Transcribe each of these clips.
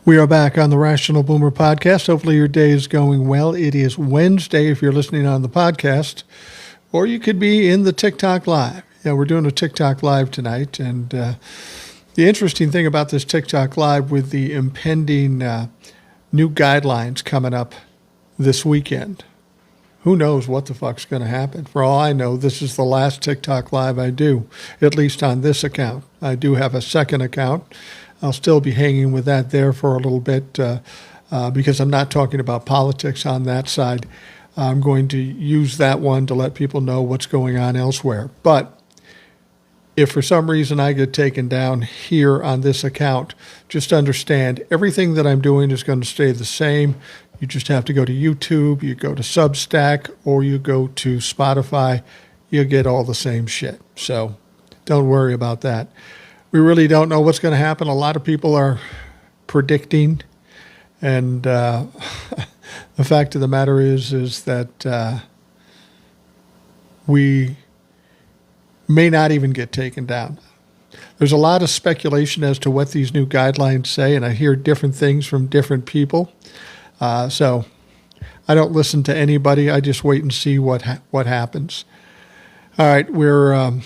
We are back on the Rational Boomer podcast. Hopefully your day is going well. It is Wednesday if you're listening on the podcast, or you could be in the TikTok Live. Yeah, we're doing a TikTok Live tonight. And the interesting thing about this TikTok Live with the impending new guidelines coming up this weekend, who knows what the fuck's going to happen. For all I know, this is the last TikTok Live I do, at least on this account. I do have a second account. I'll still be hanging with that there for a little bit because I'm not talking about politics on that side. I'm going to use that one to let people know what's going on elsewhere. But if for some reason I get taken down here on this account, just understand everything that I'm doing is going to stay the same. You just have to go to YouTube, you go to Substack, or you go to Spotify. You'll get all the same shit. So don't worry about that. We really don't know what's going to happen. A lot of people are predicting, and the fact of the matter is that we may not even get taken down. There's a lot of speculation as to what these new guidelines say, and I hear different things from different people. So I don't listen to anybody. I just wait and see what happens. All right, we're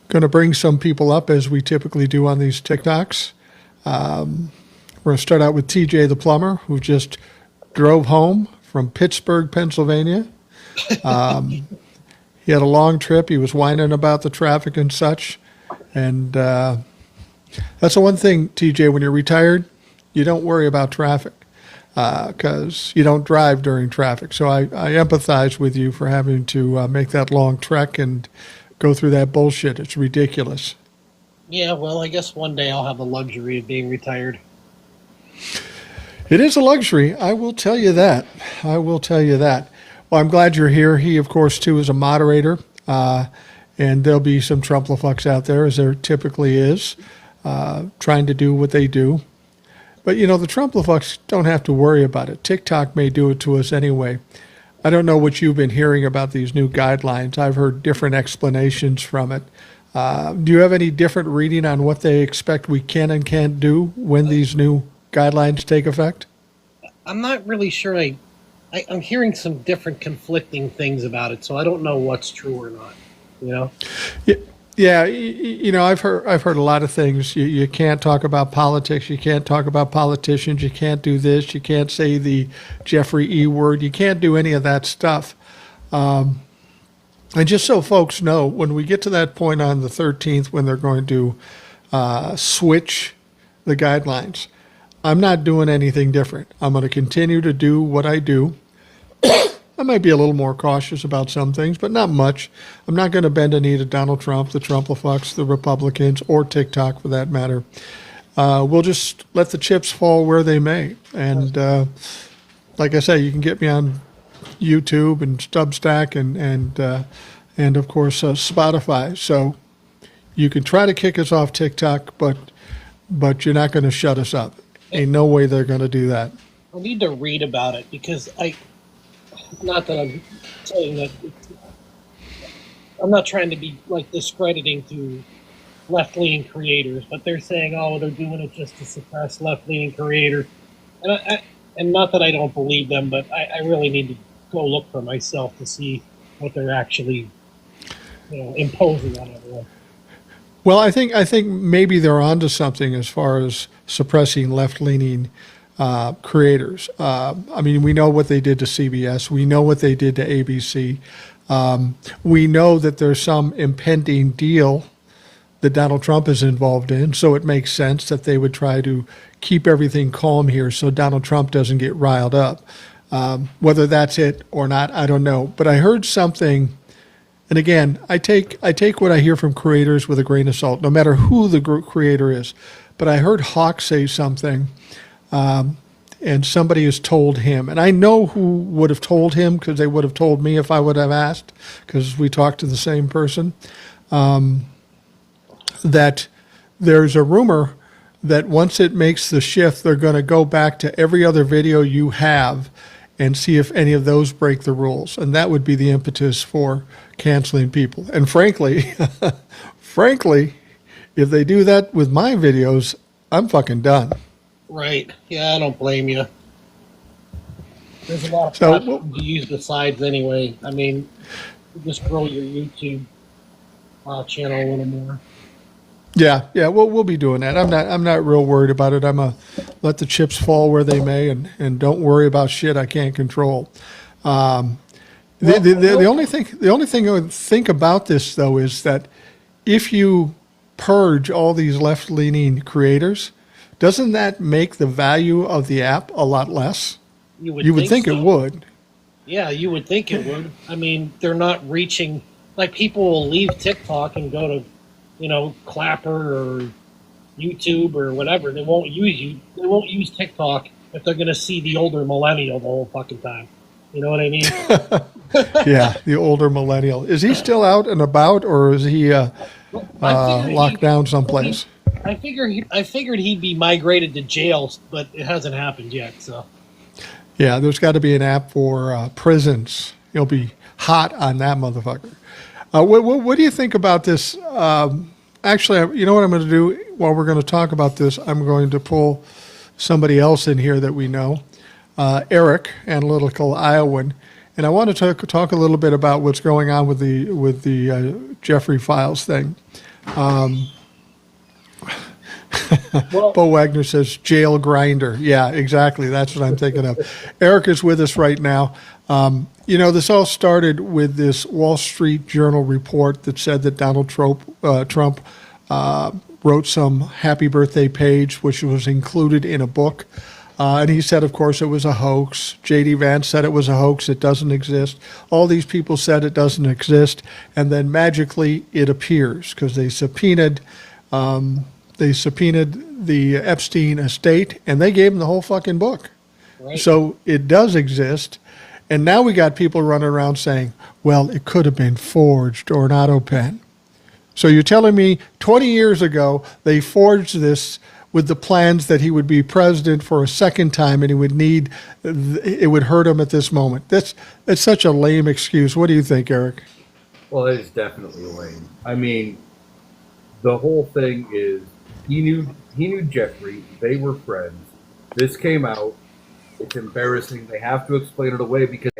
going to bring some people up as we typically do on these TikToks. We're going to start out with TJ the plumber, who just drove home from Pittsburgh, Pennsylvania. He had a long trip. He was whining about the traffic and such. And that's the one thing, TJ, when you're retired, you don't worry about traffic because you don't drive during traffic. So I empathize with you for having to make that long trek and go through that bullshit. It's ridiculous. Yeah, well, I guess one day I'll have the luxury of being retired. It is a luxury. I will tell you that. Well, I'm glad you're here. He, of course, too, is a moderator. And there'll be some Trump-la-fucks out there, as there typically is, trying to do what they do. But, you know, the Trump-la-fucks don't have to worry about it. TikTok may do it to us anyway. I don't know what you've been hearing about these new guidelines. I've heard different explanations from it. Do you have any different reading on what they expect we can and can't do when these new guidelines take effect? I'm not really sure. I'm hearing some different conflicting things about it, so I don't know what's true or not. You know? Yeah. You know, I've heard a lot of things. You can't talk about politics. You can't talk about politicians. You can't do this. You can't say the Jeffrey E. word. You can't do any of that stuff. And just so folks know, when we get to that point on the 13th, when they're going to switch the guidelines, I'm not doing anything different. I'm going to continue to do what I do. I might be a little more cautious about some things, but not much. I'm not going to bend a knee to Donald Trump, the Trump-la-fucks, the Republicans, or TikTok for that matter. We'll just let the chips fall where they may. And like I say, you can get me on YouTube and Substack and of course Spotify. So you can try to kick us off TikTok, but you're not going to shut us up. Ain't no way they're going to do that. I need to read about it because not that I'm saying that I'm not trying to be like discrediting to left-leaning creators, but they're saying, oh, they're doing it just to suppress left-leaning creators. And not that I don't believe them, but I really need to go look for myself to see what they're actually, imposing on everyone. Well, I think maybe they're onto something as far as suppressing left-leaning creators. I mean, we know what they did to CBS. We know what they did to ABC. We know that there's some impending deal that Donald Trump is involved in, so it makes sense that they would try to keep everything calm here so Donald Trump doesn't get riled up. Whether that's it or not, I don't know. But I heard something, and again, I take what I hear from creators with a grain of salt, no matter who the creator is. But I heard Hawk say something, and somebody has told him, and I know who would have told him because they would have told me if I would have asked, because we talked to the same person, that there's a rumor that once it makes the shift, they're going to go back to every other video you have and see if any of those break the rules. And that would be the impetus for canceling people. And frankly, if they do that with my videos, I'm fucking done. Right. Yeah, I don't blame you. There's a lot of So, platforms to use besides anyway. I mean, just grow your YouTube channel a little more. yeah, we'll be doing that. I'm not real worried about it. I'm a let the chips fall where they may, and don't worry about shit I can't control. The only thing I would think about this though is that if you purge all these left leaning creators, doesn't that make the value of the app a lot less? You would think so. it would. Yeah, you would think it would. I mean, they're not reaching. Like, people will leave TikTok and go to, Clapper or YouTube or whatever. They won't use TikTok if they're going to see the older millennial the whole fucking time. You know what I mean? Yeah, the older millennial. Is he still out and about, or is he locked down someplace? I figured he'd be migrated to jail, but it hasn't happened yet. So. Yeah, there's got to be an app for prisons. You'll be hot on that motherfucker. What do you think about this? Actually, you know what I'm going to do while we're going to talk about this? I'm going to pull somebody else in here that we know, Eric, analytical Iowan, and I want to talk a little bit about what's going on with the Jeffrey Files thing. Bo Wagner says jail grinder. Yeah, exactly. That's what I'm thinking of. Eric is with us right now. This all started with this Wall Street Journal report that said that Donald Trump wrote some happy birthday page, which was included in a book. And he said, of course, it was a hoax. J.D. Vance said it was a hoax. It doesn't exist. All these people said it doesn't exist. And then magically it appears because they subpoenaed the Epstein estate, and they gave him the whole fucking book. Right. So it does exist. And now we got people running around saying, well, it could have been forged or an auto pen. So you're telling me 20 years ago they forged this with the plans that he would be president for a second time and it would hurt him at this moment. That's such a lame excuse. What do you think, Eric? Well, it is definitely lame. I mean, the whole thing is he knew Jeffrey. They were friends. This came out. It's embarrassing. They have to explain it away because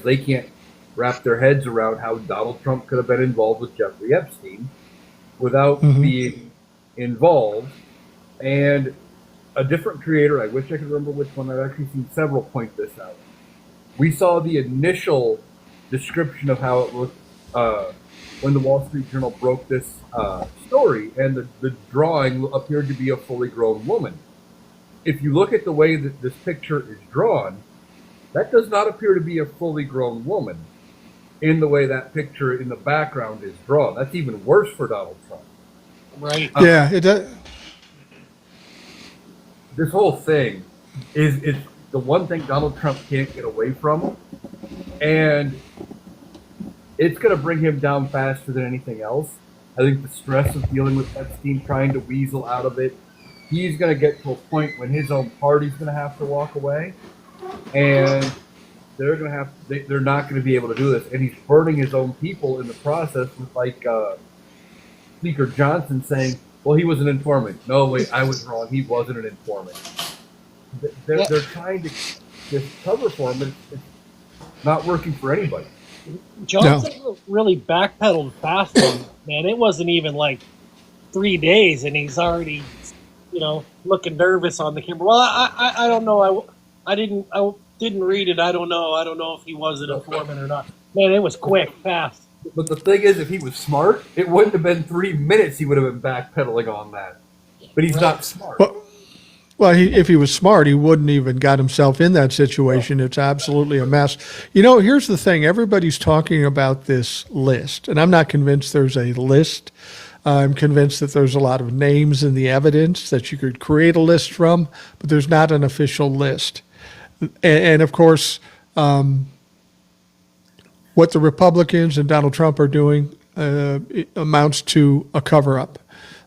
they can't wrap their heads around how Donald Trump could have been involved with Jeffrey Epstein without being involved. And a different creator, I wish I could remember which one, I've actually seen several point this out. We saw the initial description of how it looked when the Wall Street Journal broke this story, and the drawing appeared to be a fully grown woman. If you look at the way that this picture is drawn, that does not appear to be a fully grown woman in the way that picture in the background is drawn. That's even worse for Donald Trump. Right. Yeah, it does. This whole thing is the one thing Donald Trump can't get away from, and it's going to bring him down faster than anything else. I think the stress of dealing with Epstein, trying to weasel out of it, he's going to get to a point when his own party's going to have to walk away, and they're not going to be able to do this. And he's burning his own people in the process, with Speaker Johnson saying, "Well, he was an informant." No, wait, I was wrong. He wasn't an informant. They're trying to just cover for him, and it's not working for anybody. Johnson really backpedaled fast on it, man. It wasn't even like 3 days, and he's already, looking nervous on the camera. Well, I don't know. I didn't read it. I don't know if he was an informant or not. Man, it was quick, fast. But the thing is, if he was smart, it wouldn't have been 3 minutes. He would have been backpedaling on that. But he's not smart. Well, if he was smart, he wouldn't even got himself in that situation. It's absolutely a mess. Here's the thing. Everybody's talking about this list, and I'm not convinced there's a list. I'm convinced that there's a lot of names in the evidence that you could create a list from, but there's not an official list. And of course, what the Republicans and Donald Trump are doing it amounts to a cover-up.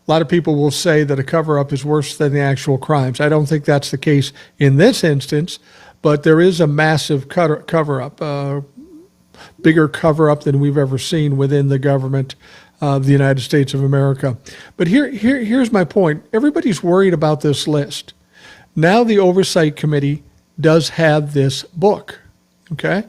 A lot of people will say that a cover-up is worse than the actual crimes. I don't think that's the case in this instance, but there is a massive cover-up, bigger cover-up than we've ever seen within the government. of the United States of America. But here's my point. Everybody's worried about this list. Now the Oversight Committee does have this book, okay?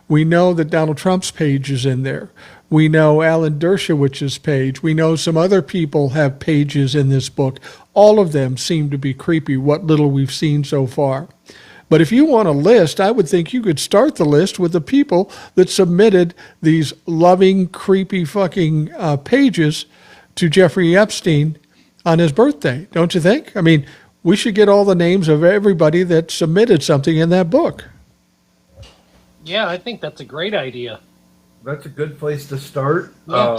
We know that Donald Trump's page is in there. We know Alan Dershowitz's page. We know some other people have pages in this book. All of them seem to be creepy, what little we've seen so far. But if you want a list, I would think you could start the list with the people that submitted these loving, creepy fucking pages to Jeffrey Epstein on his birthday, don't you think? I mean, we should get all the names of everybody that submitted something in that book. Yeah, I think that's a great idea. That's a good place to start. Yeah.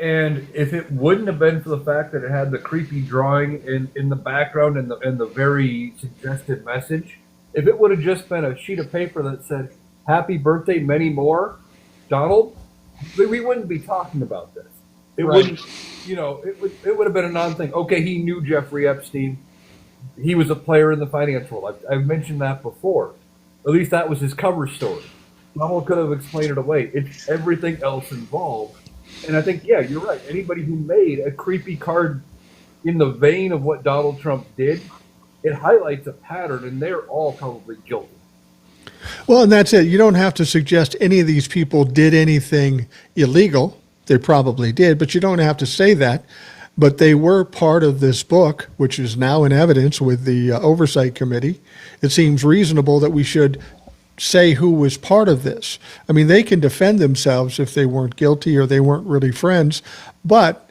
And if it wouldn't have been for the fact that it had the creepy drawing in the background and the very suggestive message, if it would have just been a sheet of paper that said, "Happy birthday, many more, Donald," we wouldn't be talking about this. It wouldn't, it would have been a non-thing. Okay, he knew Jeffrey Epstein. He was a player in the finance world. I've mentioned that before. At least that was his cover story. Donald could have explained it away. It's everything else involved. And I think, yeah, you're right. Anybody who made a creepy card in the vein of what Donald Trump did, it highlights a pattern, and they're all probably guilty. Well, and that's it. You don't have to suggest any of these people did anything illegal. They probably did, but you don't have to say that. But they were part of this book, which is now in evidence with the Oversight Committee. It seems reasonable that we should say who was part of this. I mean, they can defend themselves if they weren't guilty or they weren't really friends, but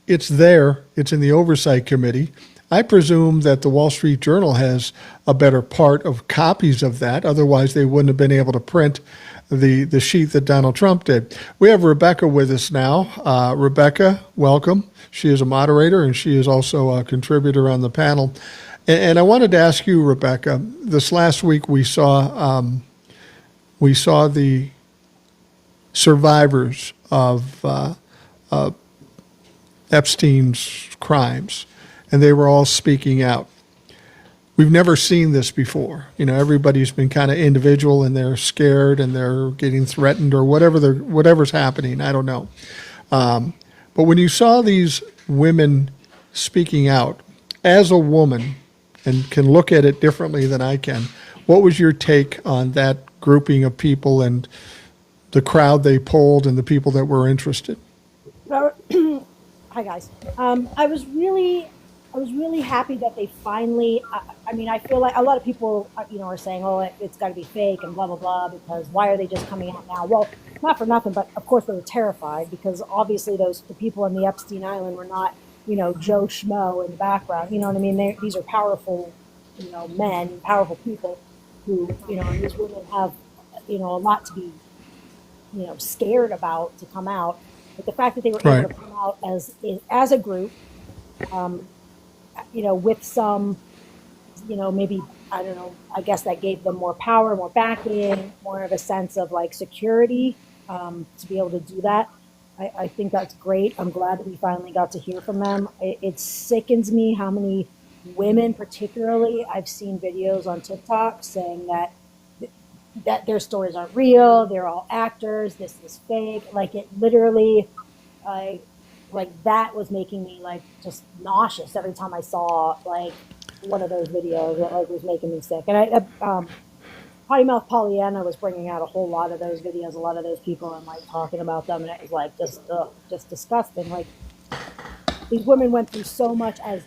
it's there. It's in the Oversight Committee. I presume that the Wall Street Journal has a better part of copies of that. Otherwise, they wouldn't have been able to print the sheet that Donald Trump did. We have Rebecca with us now. Rebecca, welcome. She is a moderator and she is also a contributor on the panel. And I wanted to ask you, Rebecca, this last week we saw the survivors of Epstein's crimes, and they were all speaking out. We've never seen this before. You know, everybody's been kind of individual, and they're scared, and they're getting threatened, or whatever's happening. I don't know. But when you saw these women speaking out, as a woman, and can look at it differently than I can, what was your take on that grouping of people and the crowd they pulled and the people that were interested? Hi guys. I was really happy that they finally. I mean, I feel like a lot of people, are saying, "Oh, it's got to be fake" and blah blah blah. Because why are they just coming out now? Well, not for nothing, but of course they were terrified because obviously the people on the Epstein Island were not, Joe Schmo in the background. You know what I mean? These are powerful, men, powerful people who, and these women have, a lot to be, scared about to come out. But the fact that they were able to come out as a group, with some, maybe, I don't know, I guess that gave them more power, more backing, more of a sense of like security to be able to do that. I think that's great. I'm glad that we finally got to hear from them. It sickens me how many women, particularly, I've seen videos on TikTok saying that their stories aren't real. They're all actors. This is fake. Like it literally, like that was making me like just nauseous every time I saw like one of those videos. It like was making me sick. And Potty Mouth Pollyanna was bringing out a whole lot of those videos, a lot of those people, and like talking about them, and it was like just disgusting. Like these women went through so much as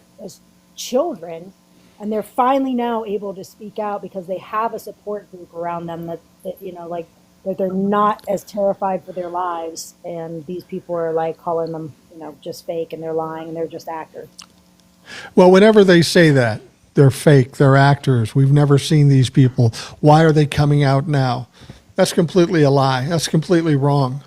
children, and they're finally now able to speak out because they have a support group around them that that they're not as terrified for their lives, and these people are like calling them just fake, and they're lying, and they're just actors. Well, whenever they say that, they're fake, they're actors, we've never seen these people, why are they coming out now? That's completely a lie. That's completely wrong.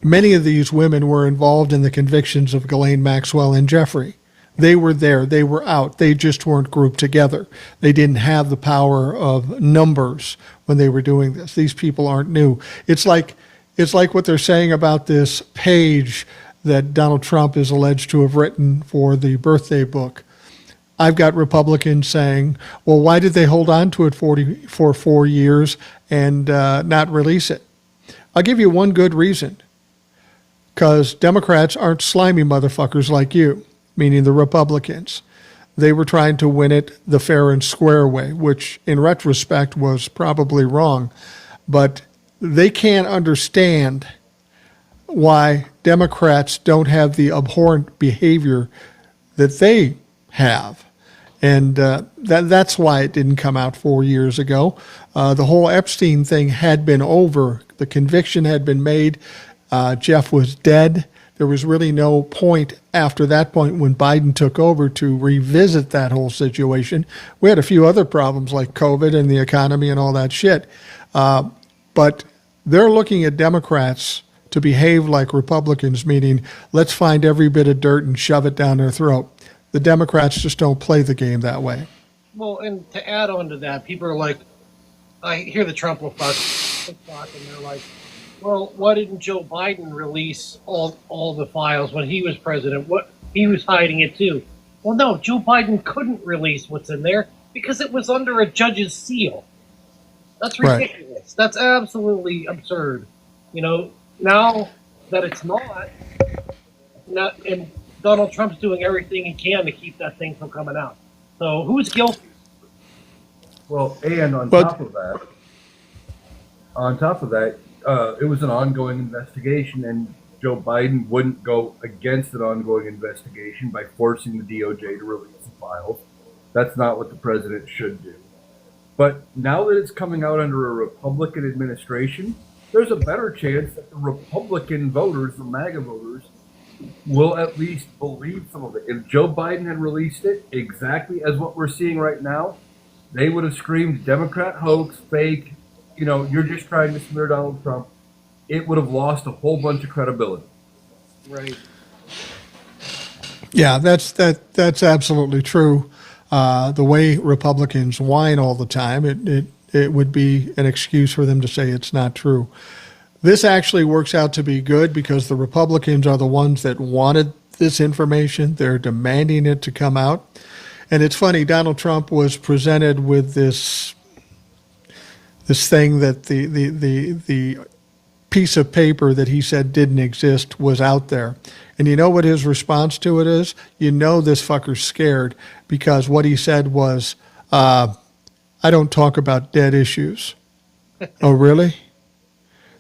Many of these women were involved in the convictions of Ghislaine Maxwell and Jeffrey. They were there, they were out, they just weren't grouped together. They didn't have the power of numbers when they were doing this. These people aren't new. It's like what they're saying about this page that Donald Trump is alleged to have written for the birthday book. I've got Republicans saying, well, why did they hold on to it for 4 years and not release it? I'll give you one good reason. because Democrats aren't slimy motherfuckers like you, meaning the Republicans. They were trying to win it the fair and square way, which in retrospect was probably wrong. But they can't understand why Democrats don't have the abhorrent behavior that they have. And that's why it didn't come out 4 years ago. The whole Epstein thing had been over. The conviction had been made. Jeff was dead. There was really no point after that point when Biden took over to revisit that whole situation. We had a few other problems like COVID and the economy and all that shit. But they're looking at Democrats to behave like Republicans, meaning let's find every bit of dirt and shove it down their throat. The Democrats just don't play the game that way. Well, and to add on to that, people are like, I hear the Trump will talk, and they're like, well, why didn't Joe Biden release all the files when he was president? What, he was hiding it too. Well, no, Joe Biden couldn't release what's in there because it was under a judge's seal. That's ridiculous. Right. That's absolutely absurd. You know, now that it's not, and Donald Trump's doing everything he can to keep that thing from coming out. So who's guilty? Well, and on top of that, it was an ongoing investigation, and Joe Biden wouldn't go against an ongoing investigation by forcing the DOJ to release the files. That's not what the president should do. But now that it's coming out under a Republican administration, there's a better chance that the Republican voters, the MAGA voters, will at least believe some of it. If Joe Biden had released it exactly as what we're seeing right now, they would have screamed Democrat hoax, fake, you know, you're just trying to smear Donald Trump. It would have lost a whole bunch of credibility. Right. Yeah, that's absolutely true. The way Republicans whine all the time, it would be an excuse for them to say it's not true. This actually works out to be good because the Republicans are the ones that wanted this information. They're demanding it to come out. And it's funny, Donald Trump was presented with this thing that the piece of paper that he said didn't exist was out there. And you know what his response to it is? You know this fucker's scared because what he said was, I don't talk about dead issues. Oh, really?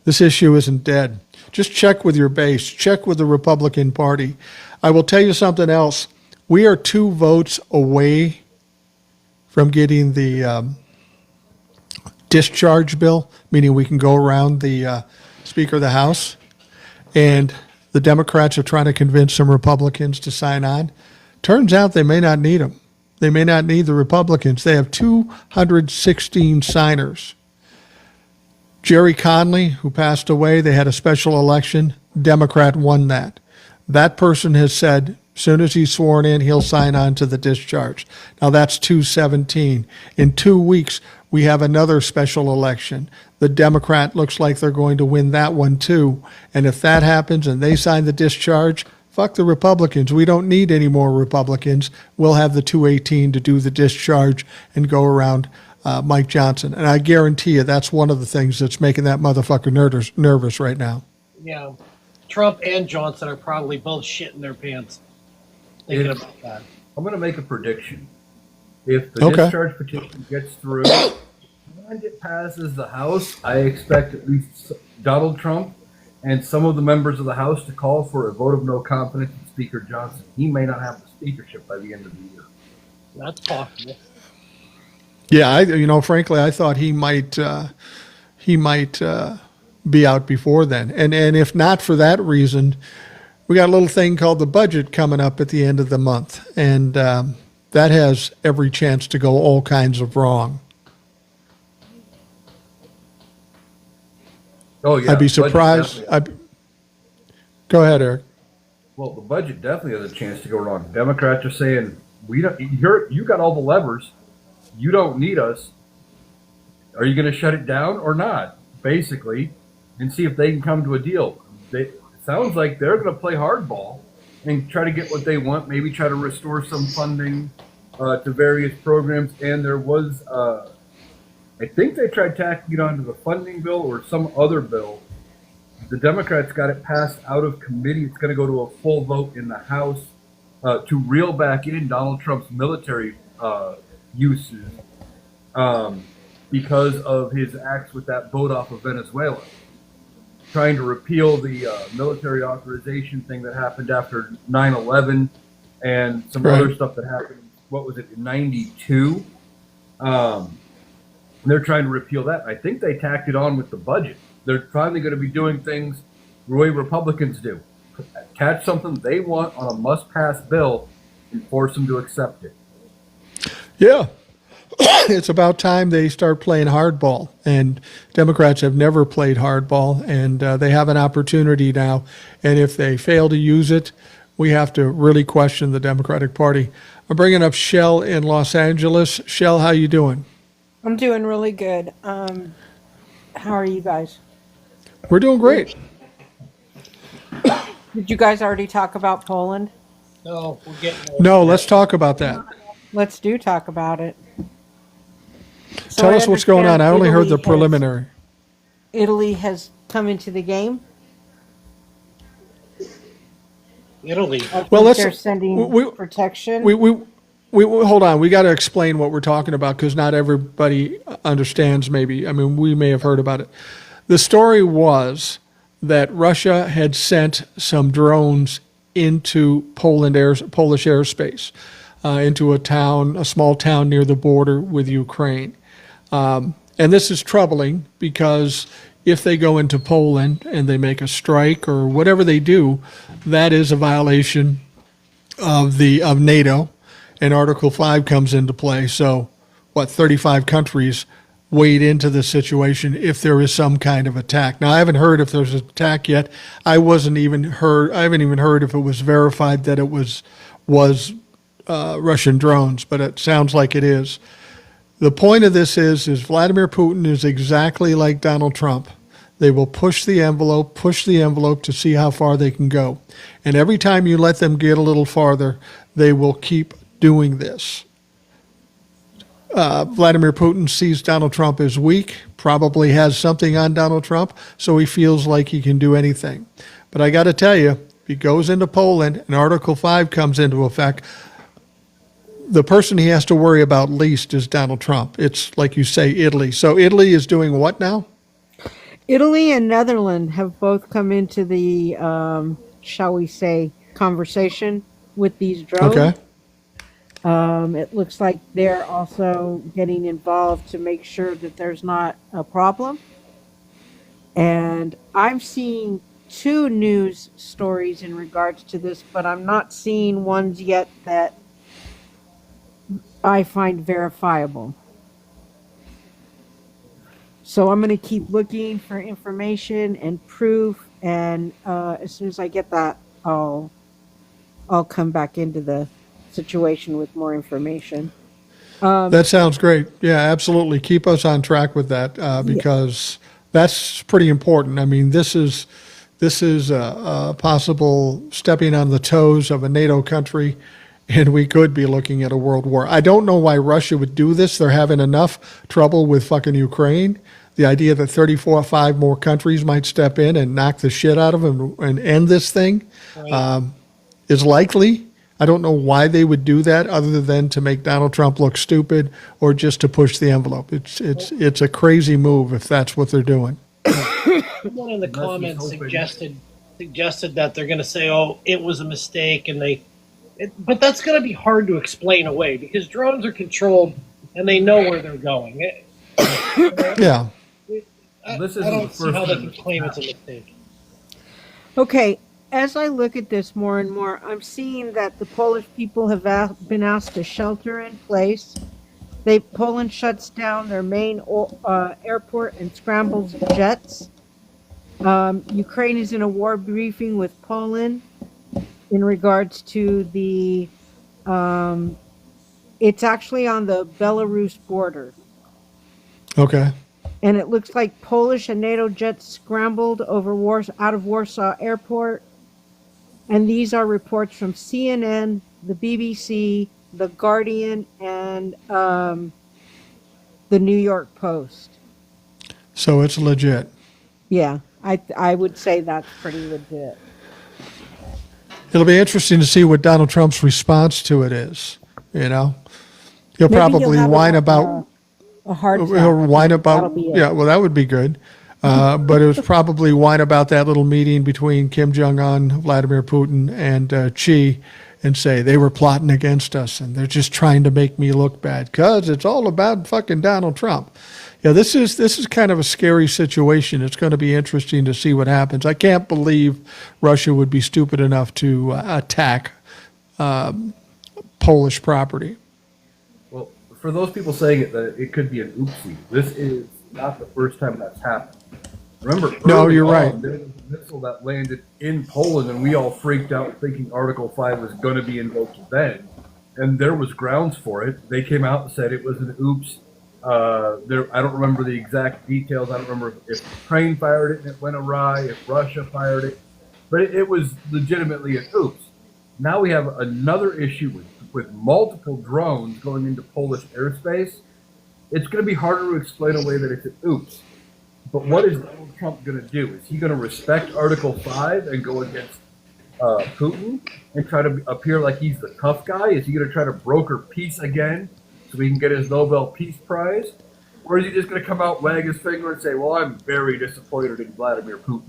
This issue isn't dead. Just check with your base. Check with the Republican Party. I will tell you something else. We are 2 votes away from getting the discharge bill, meaning we can go around the Speaker of the House, and the Democrats are trying to convince some Republicans to sign on. Turns out they may not need them. They may not need the Republicans. They have 216 signers. Jerry Conley, who passed away, they had a special election. Democrat won that. That person has said, as soon as he's sworn in, he'll sign on to the discharge. Now that's 217. In 2 weeks, we have another special election. The Democrat looks like they're going to win that one too. And if that happens and they sign the discharge, fuck the Republicans. We don't need any more Republicans. We'll have the 218 to do the discharge and go around Mike Johnson. And I guarantee you that's one of the things that's making that motherfucker nervous right now. Yeah. Trump and Johnson are probably both shitting their pants thinking about that. I'm going to make a prediction. If the discharge petition gets through and it passes the House, I expect at least Donald Trump and some of the members of the House to call for a vote of no confidence in Speaker Johnson. He may not have the speakership by the end of the year. That's possible. Yeah, frankly, I thought he might be out before then. And if not for that reason, we got a little thing called the budget coming up at the end of the month. And that has every chance to go all kinds of wrong. Oh, yeah. I'd be surprised. Go ahead, Eric. Well, the budget definitely has a chance to go wrong. Democrats are saying, you got all the levers. You don't need us. Are you going to shut it down or not? Basically, and see if they can come to a deal. It sounds like they're going to play hardball and try to get what they want, maybe try to restore some funding to various programs. And there was, I think they tried tacking it onto the funding bill or some other bill The Democrats got it passed out of committee. It's going to go to a full vote in the House to reel back in Donald Trump's military uses because of his acts with that boat off of Venezuela. Trying to repeal the military authorization thing that happened after 9/11 and some other stuff that happened, what was it, in 92? They're trying to repeal that. I think they tacked it on with the budget. They're finally going to be doing things the way Republicans do. Catch something they want on a must-pass bill and force them to accept it. Yeah. It's about time they start playing hardball. And Democrats have never played hardball, and they have an opportunity now. And if they fail to use it, we have to really question the Democratic Party. I'm bringing up Shell in Los Angeles. Shell, how you doing? I'm doing really good. How are you guys? We're doing great. Did you guys already talk about Poland? No, we're getting there. No, let's talk about that. Let's talk about it. So Tell I us what's going on. I understand only heard the Italy preliminary. Italy has come into the game. Italy. I Well, think let's- they're sending we- protection. We hold on. We got to explain what we're talking about because not everybody understands. Maybe we may have heard about it. The story was that Russia had sent some drones into Polish airspace, into a small town near the border with Ukraine, and this is troubling because if they go into Poland and they make a strike or whatever they do, that is a violation of NATO. And Article 5 comes into play. So, 35 countries wade into the situation if there is some kind of attack. Now, I haven't heard if there's an attack yet. I haven't even heard if it was verified that it was Russian drones, but it sounds like it is. The point of this is Vladimir Putin is exactly like Donald Trump. They will push the envelope to see how far they can go. And every time you let them get a little farther, they will keep doing this. Vladimir Putin sees Donald Trump as weak, probably has something on Donald Trump, so he feels like he can do anything. But I got to tell you, if he goes into Poland and Article 5 comes into effect, the person he has to worry about least is Donald Trump. It's like you say, Italy. So Italy is doing what now? Italy and Netherlands have both come into the, shall we say, conversation with these drones. Okay. It looks like they're also getting involved to make sure that there's not a problem. And I'm seeing 2 news stories in regards to this, but I'm not seeing ones yet that I find verifiable. So I'm going to keep looking for information and proof, and as soon as I get that, I'll come back into the situation with more information. That sounds great. Yeah, absolutely. Keep us on track with that because that's pretty important. This is a possible stepping on the toes of a NATO country, and we could be looking at a world war. I don't know why Russia would do this. They're having enough trouble with fucking Ukraine. The idea that 34 or 5 more countries might step in and knock the shit out of them and end this thing is likely. I don't know why they would do that other than to make Donald Trump look stupid or just to push the envelope. It's a crazy move if that's what they're doing. Someone in the comments suggested that they're going to say, "Oh, it was a mistake," but that's going to be hard to explain away because drones are controlled and they know where they're going. Yeah. I This isn't don't the see first how they time can it's claim it's a happened. mistake. Okay, as I look at this more and more, I'm seeing that the Polish people have been asked to shelter in place. Poland shuts down their main airport and scrambles jets. Ukraine is in a war briefing with Poland in regards to the. It's actually on the Belarus border. Okay. And it looks like Polish and NATO jets scrambled out of Warsaw Airport. And these are reports from CNN, the BBC, The Guardian, and the New York Post. So it's legit. Yeah. I would say that's pretty legit. It'll be interesting to see what Donald Trump's response to it is. You know, he'll Maybe probably have whine about. a hard He'll time. whine That'll about. be it. Yeah, well, that would be good. But it was probably whine about that little meeting between Kim Jong-un, Vladimir Putin, and Xi, and say they were plotting against us and they're just trying to make me look bad because it's all about fucking Donald Trump. Yeah, this is kind of a scary situation. It's going to be interesting to see what happens. I can't believe Russia would be stupid enough to attack Polish property. Well, for those people saying that it could be an oopsie, this is not the first time that's happened. Remember, No, early you're on, right. There was a missile that landed in Poland, and we all freaked out thinking Article 5 was going to be invoked then. And there was grounds for it. They came out and said it was an oops. I don't remember the exact details. I don't remember if Ukraine fired it and it went awry, if Russia fired it. But it was legitimately an oops. Now we have another issue with multiple drones going into Polish airspace. It's going to be harder to explain away that it's an oops. But what is Donald Trump going to do? Is he going to respect Article 5 and go against Putin and try to appear like he's the tough guy? Is he going to try to broker peace again so he can get his Nobel Peace Prize? Or is he just going to come out, wag his finger, and say, well, I'm very disappointed in Vladimir Putin?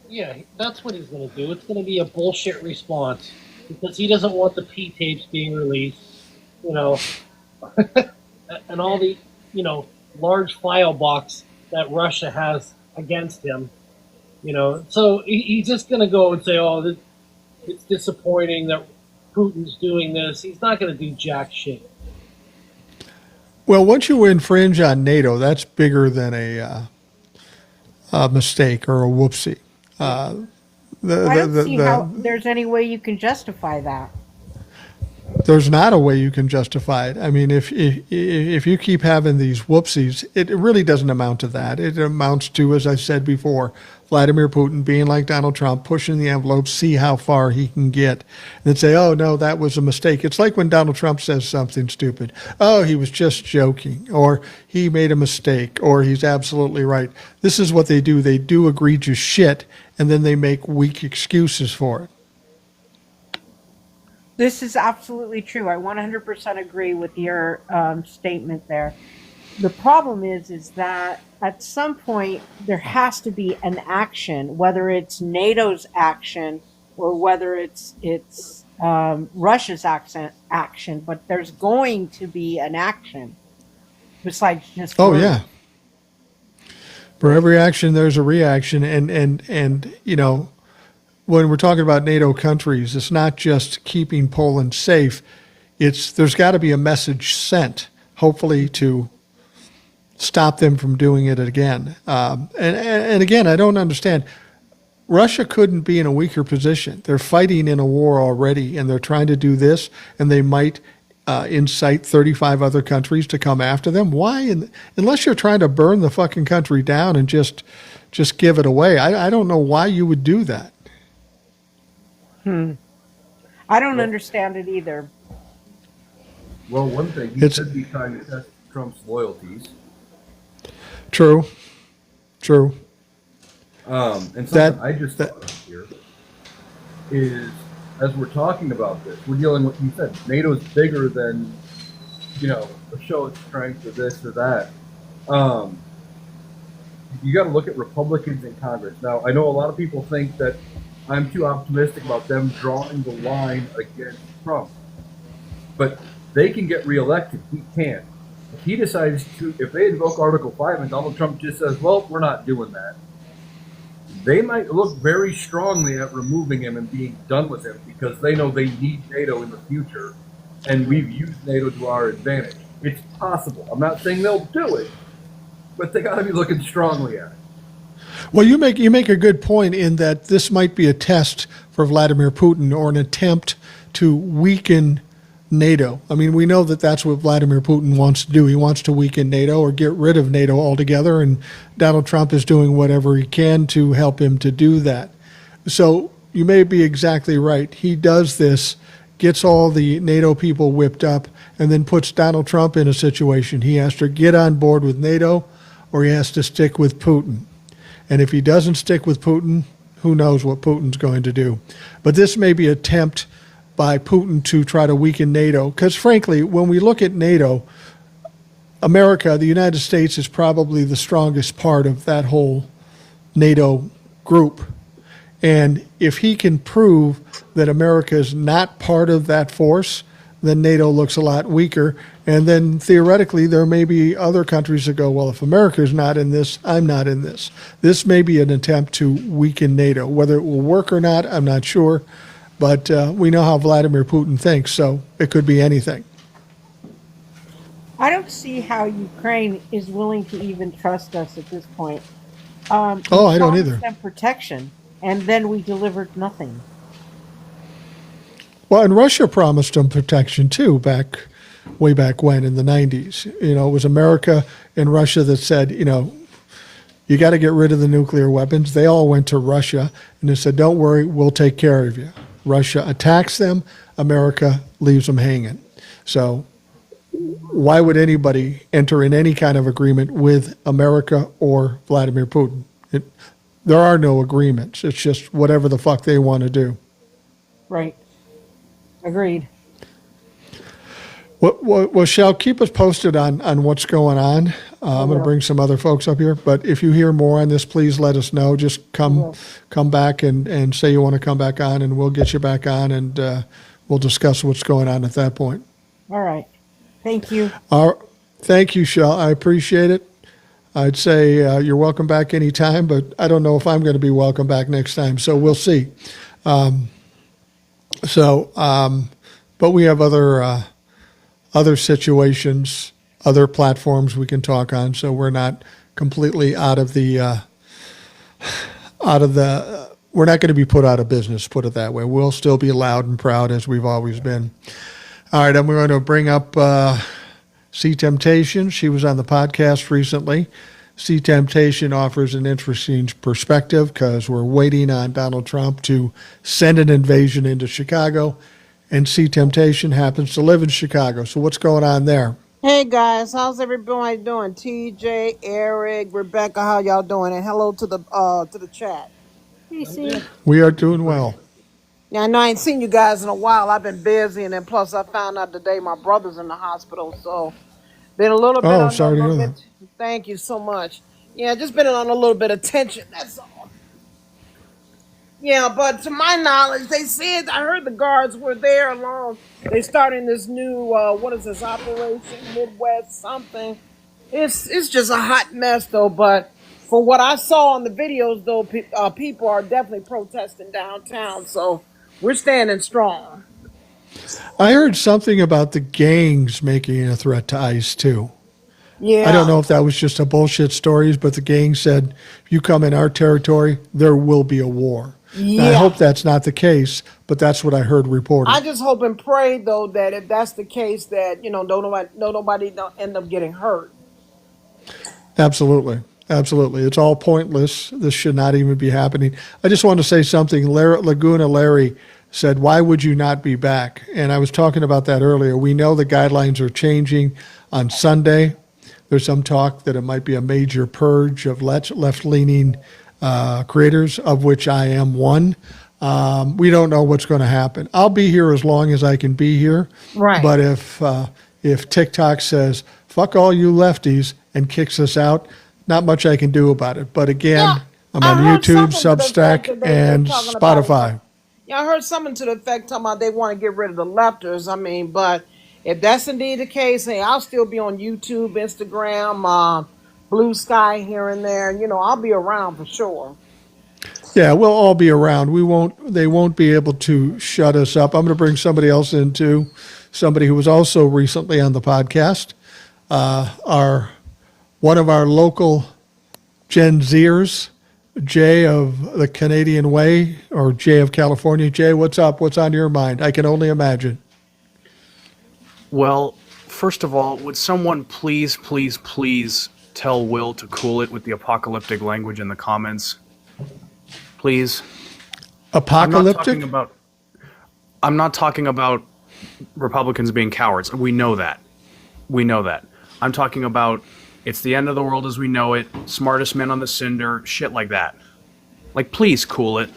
Yeah, that's what he's going to do. It's going to be a bullshit response because he doesn't want the P tapes being released, you know, and all the, you know, large file box that Russia has against him, you know. So he's just going to go and say, oh, it's disappointing that Putin's doing this. He's not going to do jack shit. Well, once you infringe on NATO, that's bigger than a mistake or a whoopsie. I don't see how there's any way you can justify that. There's not a way you can justify it. I mean, if you keep having these whoopsies, it really doesn't amount to that. It amounts to, as I said before, Vladimir Putin being like Donald Trump, pushing the envelope, see how far he can get, and then say, oh, no, that was a mistake. It's like when Donald Trump says something stupid. Oh, he was just joking, or he made a mistake, or he's absolutely right. This is what they do. They do egregious shit, and then they make weak excuses for it. This is absolutely true. I 100% agree with your statement there. The problem is that at some point there has to be an action, whether it's NATO's action or whether it's Russia's action. But there's going to be an action besides just. Oh yeah. For every action, there's a reaction, and you know. When we're talking about NATO countries, it's not just keeping Poland safe. There's got to be a message sent, hopefully, to stop them from doing it again. And again, I don't understand. Russia couldn't be in a weaker position. They're fighting in a war already, and they're trying to do this, and they might incite 35 other countries to come after them. Why? Unless you're trying to burn the fucking country down and just give it away. I don't know why you would do that. I don't understand it either. Well, one thing, he could be trying to test Trump's loyalties. True. And something I just thought of here is, as we're talking about this, we're dealing with, you said, NATO's bigger than, you know, a show its strength or this or that. You got to look at Republicans in Congress. Now, I know a lot of people think that I'm too optimistic about them drawing the line against Trump. But they can get reelected. He can't. If he decides to, if they invoke Article 5 and Donald Trump just says, well, we're not doing that, they might look very strongly at removing him and being done with him because they know they need NATO in the future, and we've used NATO to our advantage. It's possible. I'm not saying they'll do it, but they got to be looking strongly at it. Well, you make a good point in that this might be a test for Vladimir Putin or an attempt to weaken NATO. I mean, we know that that's what Vladimir Putin wants to do. He wants to weaken NATO or get rid of NATO altogether, and Donald Trump is doing whatever he can to help him to do that. So you may be exactly right. He does this, gets all the NATO people whipped up, and then puts Donald Trump in a situation. He has to get on board with NATO or he has to stick with Putin. And if he doesn't stick with Putin, who knows what Putin's going to do. But this may be an attempt by Putin to try to weaken NATO. Because frankly, when we look at NATO, America, the United States, is probably the strongest part of that whole NATO group. And if he can prove that America is not part of that force, then NATO looks a lot weaker. And then theoretically, there may be other countries that go, well, if America is not in this, I'm not in this. This may be an attempt to weaken NATO. Whether it will work or not, I'm not sure. But we know how Vladimir Putin thinks, so it could be anything. I don't see how Ukraine is willing to even trust us at this point. I don't either. Them protection, and then we delivered nothing. Well, and Russia promised them protection too, way back when in the 90s. It was America and Russia that said, you got to get rid of the nuclear weapons. They all went to Russia and they said, don't worry, we'll take care of you. Russia attacks them, America leaves them hanging. So why would anybody enter in any kind of agreement with America or Vladimir Putin? There are no agreements. It's just whatever the fuck they want to do. Right. Agreed. Well, Shell, keep us posted on what's going on. I'm going to bring some other folks up here, but if you hear more on this, please let us know. Just come back and say you want to come back on, and we'll get you back on, and we'll discuss what's going on at that point. All right. Thank you. Thank you, Shell. I appreciate it. I'd say you're welcome back anytime, but I don't know if I'm going to be welcome back next time, so we'll see. But we have other situations, other platforms we can talk on, so we're not completely out of the we're not going to be put out of business, put it that way. We'll still be loud and proud as we've always been. All right, I'm going to bring up C Temptation. She was on the podcast recently. C Temptation offers an interesting perspective because we're waiting on Donald Trump to send an invasion into Chicago, and C Temptation happens to live in Chicago. So what's going on there? Hey guys, how's everybody doing? TJ, Eric, Rebecca, how y'all doing? And hello to the chat. Hey, see. We are doing well. Yeah, I know I ain't seen you guys in a while. I've been busy, and then plus I found out today my brother's in the hospital, so been a little bit. Oh, sorry to hear that. Thank you so much. Yeah, just been on a little bit of tension. That's all. Yeah, but to my knowledge, they said I heard the guards were there along. They starting this new what is this Operation Midwest something? It's just a hot mess though. But for what I saw on the videos though, people are definitely protesting downtown. So we're standing strong. I heard something about the gangs making a threat to ICE too. Yeah. I don't know if that was just a bullshit stories, but the gang said, if you come in our territory, there will be a war. Yeah. Now, I hope that's not the case, but that's what I heard reported. I just hope and pray though that if that's the case, that nobody don't end up getting hurt. Absolutely. It's all pointless. This should not even be happening. I just want to say something. Laguna Larry said, why would you not be back? And I was talking about that earlier. We know the guidelines are changing on Sunday. There's some talk that it might be a major purge of left-leaning creators, of which I am one. We don't know what's going to happen. I'll be here as long as I can be here. Right. But if TikTok says, fuck all you lefties and kicks us out, not much I can do about it. But again, I'm on YouTube, Substack, and Spotify. Yeah, I heard something to the effect talking about they want to get rid of the lefters. I mean, but if that's indeed the case, hey, I'll still be on YouTube, Instagram, Blue Sky here and there. I'll be around for sure. Yeah, we'll all be around. They won't be able to shut us up. I'm going to bring somebody else in too, somebody who was also recently on the podcast. One of our local Gen Zers, Jay of the Canadian Way, or Jay of California. Jay, what's up? What's on your mind? I can only imagine. Well, first of all, would someone please tell Will to cool it with the apocalyptic language in the comments? Please. Apocalyptic? I'm not talking about Republicans being cowards. We know that. I'm talking about It's the end of the world as we know it. Smartest man on the cinder. Shit like that. Like, please cool it.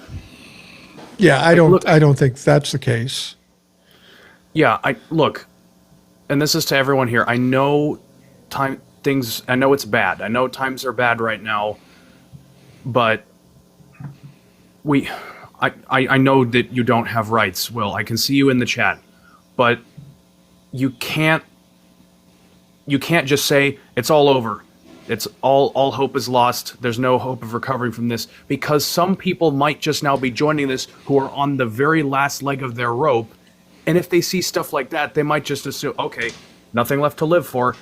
Yeah, look- I don't think that's the case. Yeah, look, and this is to everyone here. I know I know it's bad. I know times are bad right now, but I know that you don't have rights, Will. I can see you in the chat, but you can't just say it's all over. It's all hope is lost. There's no hope of recovering from this, because some people might just now be joining this who are on the very last leg of their rope. And if they see stuff like that, they might just assume, okay, nothing left to live for.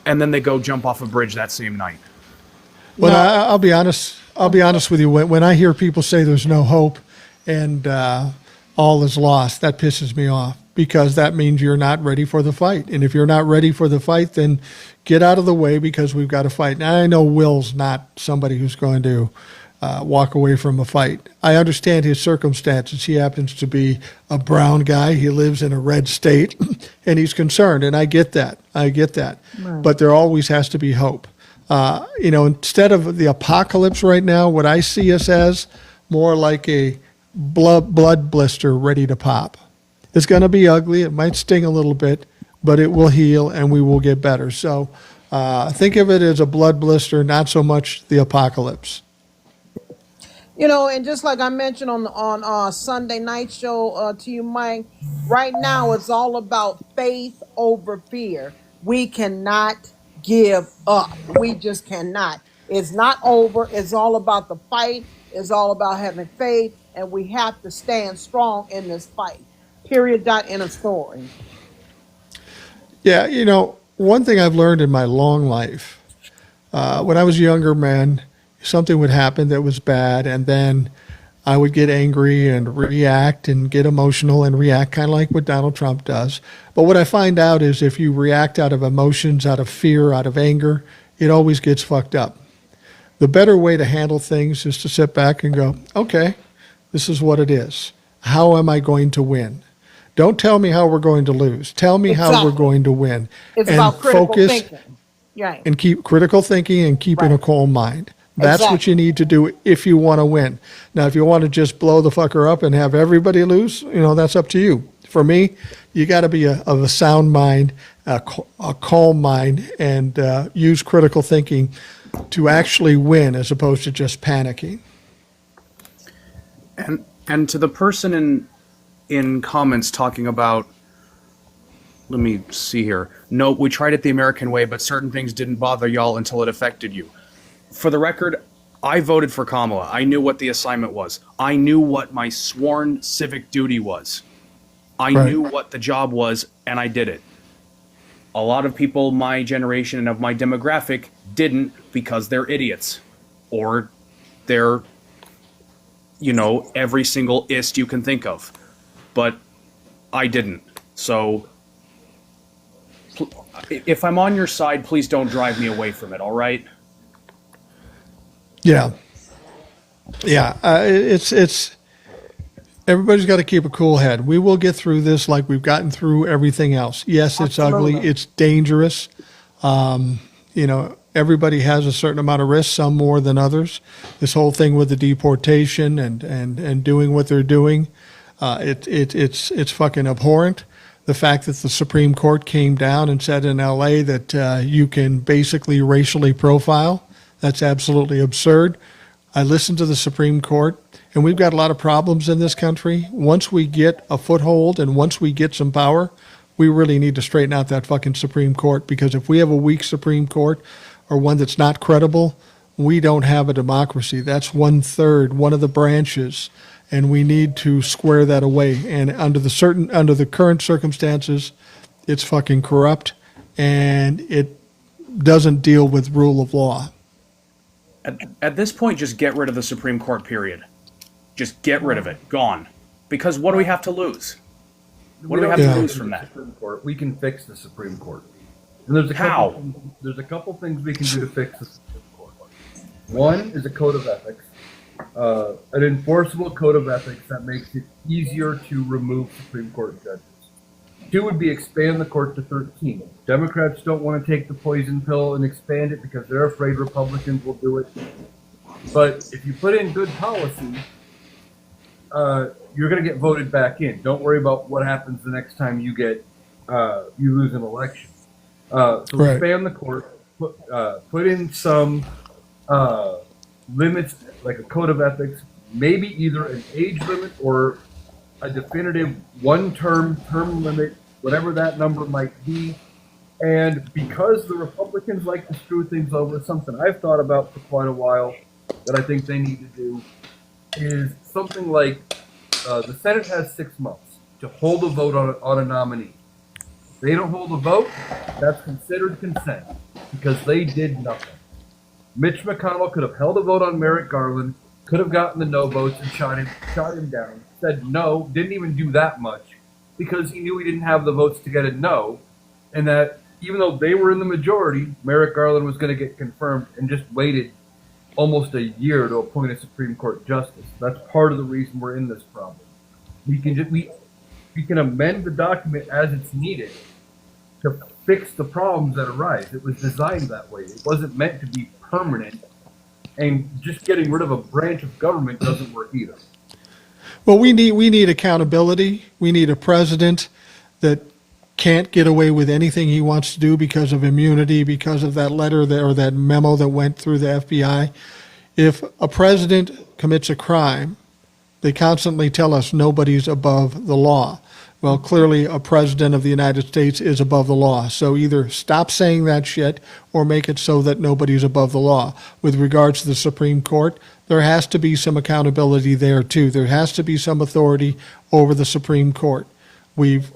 And then they go jump off a bridge that same night. Well, I'll be honest. I'll be honest with you. When I hear people say there's no hope and all is lost, that pisses me off, because that means you're not ready for the fight. And if you're not ready for the fight, then get out of the way, because we've got to fight. Now, I know Will's not somebody who's going to walk away from a fight. I understand his circumstances. He happens to be a brown guy. He lives in a red state, and he's concerned. And I get that. Right. But there always has to be hope. Instead of the apocalypse right now, what I see us as more like a blood blister ready to pop. It's going to be ugly. It might sting a little bit, but it will heal and we will get better. So think of it as a blood blister, not so much the apocalypse. And just like I mentioned on Sunday night show to you, Mike, right now it's all about faith over fear. We cannot give up. We just cannot. It's not over. It's all about the fight. It's all about having faith, and we have to stand strong in this fight. Period. Dot in a story. Yeah, one thing I've learned in my long life, when I was a younger man, something would happen that was bad, and then I would get angry and react and get emotional and react, kind of like what Donald Trump does. But what I find out is if you react out of emotions, out of fear, out of anger, it always gets fucked up. The better way to handle things is to sit back and go, okay, this is what it is. How am I going to win? Don't tell me how we're going to lose. Tell me how we're going to win. It's about critical thinking. Right. And keep critical thinking and keeping a calm mind. That's what you need to do if you want to win. Now, if you want to just blow the fucker up and have everybody lose, that's up to you. For me, you got to be of a sound mind, a calm mind, and use critical thinking to actually win as opposed to just panicking. And to the person in comments talking about, let me see here. No, we tried it the American way, but certain things didn't bother y'all until it affected you. For the record, I voted for Kamala. I knew what the assignment was. I knew what my sworn civic duty was. I knew what the job was, and I did it. A lot of people my generation and of my demographic didn't, because they're idiots. Or they're, every single ist you can think of. But I didn't. So if I'm on your side, please don't drive me away from it, all right? Yeah. It's everybody's got to keep a cool head. We will get through this like we've gotten through everything else. Yes, it's ugly. It's dangerous. Everybody has a certain amount of risk, some more than others. This whole thing with the deportation and doing what they're doing, it's fucking abhorrent. The fact that the Supreme Court came down and said in LA that you can basically racially profile. That's absolutely absurd. I listened to the Supreme Court, and we've got a lot of problems in this country. Once we get a foothold and once we get some power, we really need to straighten out that fucking Supreme Court, because if we have a weak Supreme Court or one that's not credible, we don't have a democracy. That's 1/3, one of the branches, and we need to square that away. And under the current circumstances, it's fucking corrupt, and it doesn't deal with rule of law. At this point, just get rid of the Supreme Court, period. Just get rid of it. Gone. Because what do we have to lose? What do we have to lose from that? Supreme Court. We can fix the Supreme Court. And there's a couple things we can do to fix the Supreme Court. One is a code of ethics. An enforceable code of ethics that makes it easier to remove Supreme Court judges. Two would be expand the court to 13. Democrats don't want to take the poison pill and expand it because they're afraid Republicans will do it. But if you put in good policy, you're going to get voted back in. Don't worry about what happens the next time you lose an election. So Right. expand the court, put in some limits, like a code of ethics, maybe either an age limit or a definitive term limit, whatever that number might be. And because the Republicans like to screw things over, something I've thought about for quite a while that I think they need to do is something like the Senate has 6 months to hold a vote on a nominee. If they don't hold a vote, that's considered consent because they did nothing. Mitch McConnell could have held a vote on Merrick Garland, could have gotten the no votes and shot him down, said no, didn't even do that much because he knew he didn't have the votes to get a no, and that even though they were in the majority, Merrick Garland was going to get confirmed, and just waited almost a year to appoint a Supreme Court justice. That's part of the reason we're in this problem. We can amend the document as it's needed to fix the problems that arise. It was designed that way. It wasn't meant to be permanent, and just getting rid of a branch of government doesn't work either. Well, we need accountability. We need a president that can't get away with anything he wants to do because of immunity, because of that letter or that memo that went through the FBI. If a president commits a crime, they constantly tell us nobody's above the law. Well, clearly a president of the United States is above the law. So either stop saying that shit or make it so that nobody's above the law. With regards to the Supreme Court, there has to be some accountability there too. There has to be some authority over the Supreme Court. We've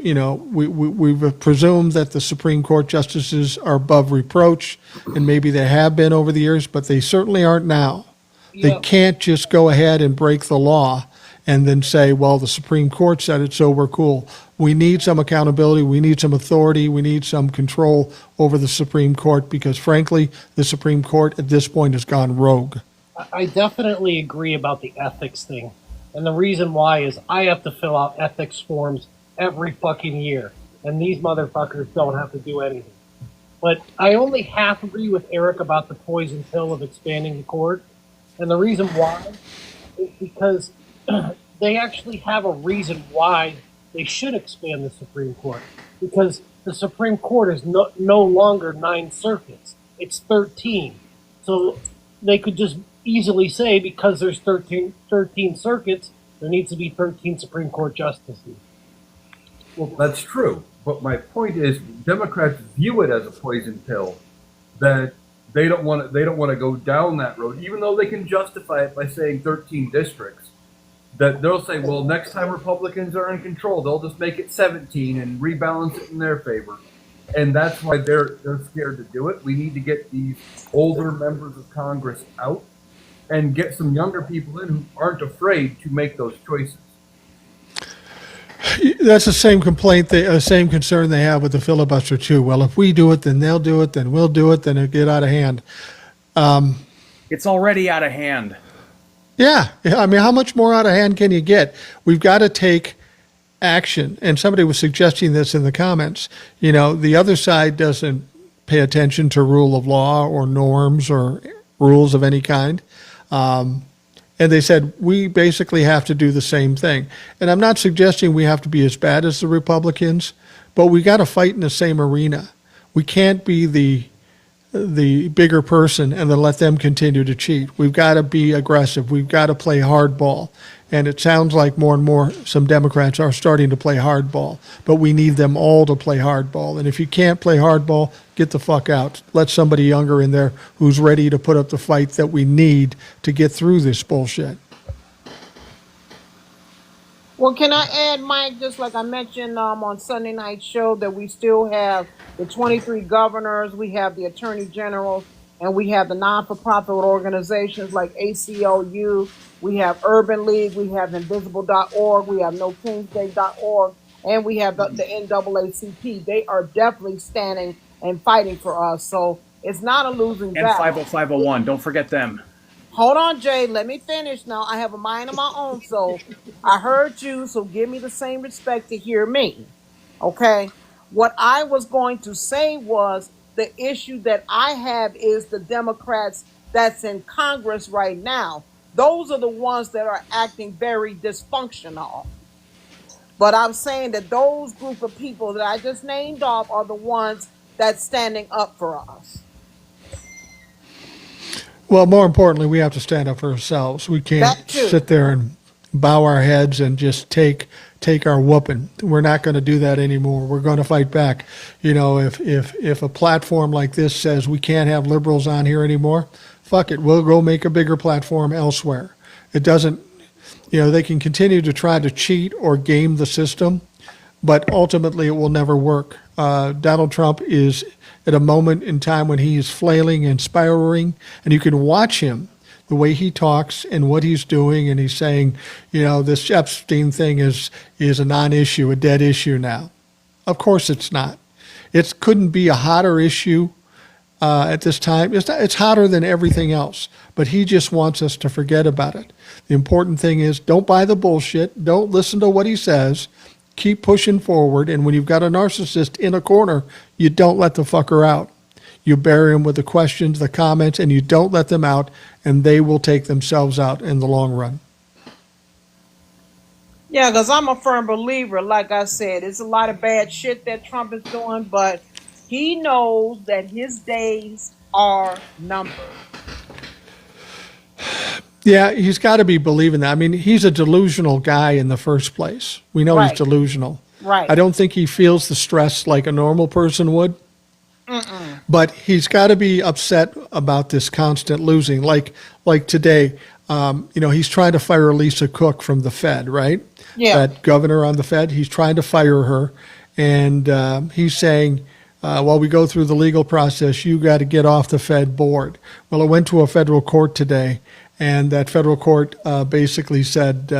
presumed that the Supreme Court justices are above reproach, and maybe they have been over the years, but they certainly aren't now. They Yeah. can't just go ahead and break the law and then say, well, the Supreme Court said it, so we're cool. We need some accountability. We need some authority. We need some control over the Supreme Court because, frankly, the Supreme Court at this point has gone rogue. I definitely agree about the ethics thing. And the reason why is I have to fill out ethics forms every fucking year. And these motherfuckers don't have to do anything. But I only half agree with Eric about the poison pill of expanding the court. And the reason why is because they actually have a reason why they should expand the Supreme Court. Because the Supreme Court is no longer 9 circuits. It's 13. So they could just easily say, because there's 13 circuits, there needs to be 13 Supreme Court justices. Well, that's true. But my point is, Democrats view it as a poison pill that they don't want to go down that road, even though they can justify it by saying 13 districts. That they'll say, well, next time Republicans are in control, they'll just make it 17 and rebalance it in their favor. And that's why they're scared to do it. We need to get these older members of Congress out and get some younger people in who aren't afraid to make those choices. That's the same complaint, same concern they have with the filibuster too. Well, if we do it, then they'll do it, then we'll do it, then it'll get out of hand. It's already out of hand. Yeah, I mean, how much more out of hand can you get? We've got to take action. And somebody was suggesting this in the comments. You know, the other side doesn't pay attention to rule of law or norms or rules of any kind. And they said, we basically have to do the same thing. And I'm not suggesting we have to be as bad as the Republicans, but we got to fight in the same arena. We can't be the bigger person and then let them continue to cheat. We've got to be aggressive. We've got to play hardball. And it sounds like more and more some Democrats are starting to play hardball, but we need them all to play hardball. And if you can't play hardball, get the fuck out. Let somebody younger in there who's ready to put up the fight that we need to get through this bullshit. Well, can I add, Mike, just like I mentioned on Sunday night show, that we still have the 23 governors, we have the attorney generals, and we have the non-for-profit organizations like ACLU, we have Urban League, we have Invisible.org, we have NoKingsDay.org, and we have the NAACP. They are definitely standing and fighting for us. So it's not a losing And battle. 50501, don't forget them. Hold on, Jay. Let me finish now. I have a mind of my own, so I heard you, so give me the same respect to hear me. Okay. What I was going to say was the issue that I have is the Democrats that's in Congress right now. Those are the ones that are acting very dysfunctional. But I'm saying that those group of people that I just named off are the ones that's standing up for us. Well, more importantly, we have to stand up for ourselves. We can't That too. sit there and bow our heads and just take our whooping. We're not going to do that anymore. We're going to fight back. You know, if a platform like this says we can't have liberals on here anymore, fuck it. We'll go make a bigger platform elsewhere. It doesn't, you know, they can continue to try to cheat or game the system, but ultimately it will never work. Donald Trump is at a moment in time when he is flailing and spiraling, and you can watch him, the way he talks and what he's doing, and he's saying, you know, this Epstein thing is a non-issue, a dead issue now. Of course it's not. It couldn't be a hotter issue at this time. It's hotter than everything else, but he just wants us to forget about it. The important thing is don't buy the bullshit. Don't listen to what he says. Keep pushing forward. And when you've got a narcissist in a corner, you don't let the fucker out. You bury them with the questions, the comments, and you don't let them out, and they will take themselves out in the long run. Yeah, because I'm a firm believer, like I said, it's a lot of bad shit that Trump is doing, but he knows that his days are numbered. Yeah, he's got to be believing that. I mean, he's a delusional guy in the first place. We know Right. he's delusional. Right. I don't think he feels the stress like a normal person would. But he's got to be upset about this constant losing. Like today, you know, he's trying to fire Lisa Cook from the Fed, right? Yeah. That governor on the Fed. He's trying to fire her, and he's saying, while we go through the legal process, you got to get off the Fed board. Well, it went to a federal court today, and that federal court basically said,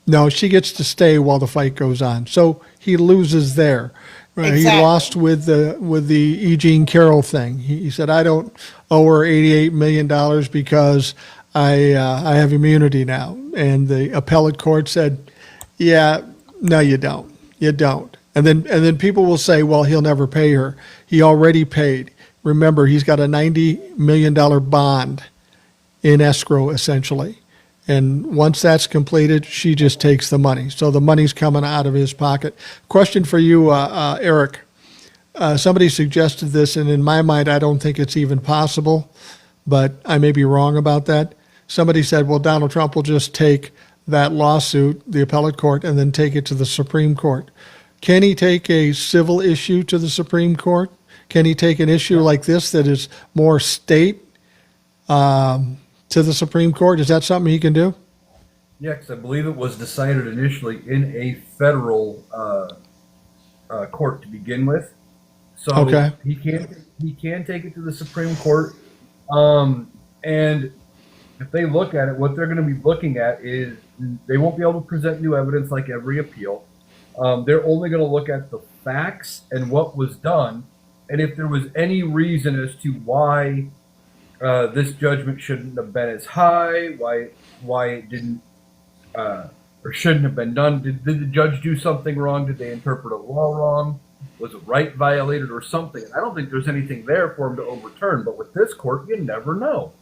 no, she gets to stay while the fight goes on. So he loses there. He Exactly. lost with the E. Jean Carroll thing. He said, I don't owe her $88 million because I have immunity now. And the appellate court said, yeah, no, you don't. You don't. And then people will say, well, he'll never pay her. He already paid. Remember, he's got a $90 million bond in escrow, essentially. And once that's completed, she just takes the money. So the money's coming out of his pocket. Question for you, Eric. Somebody suggested this, and in my mind, I don't think it's even possible, but I may be wrong about that. Somebody said, well, Donald Trump will just take that lawsuit, the appellate court, and then take it to the Supreme Court. Can he take a civil issue to the Supreme Court? Can he take an issue like this that is more state to the Supreme Court? Is that something he can do? Yeah, because I believe it was decided initially in a federal court to begin with. So Okay. he can take it to the Supreme Court. And if they look at it, what they're going to be looking at is they won't be able to present new evidence like every appeal. They're only going to look at the facts and what was done, and if there was any reason as to why this judgment shouldn't have been as high, why it didn't or shouldn't have been done. Did the judge do something wrong? Did they interpret a law wrong? Was a right violated or something? I don't think there's anything there for him to overturn. But with this court, you never know.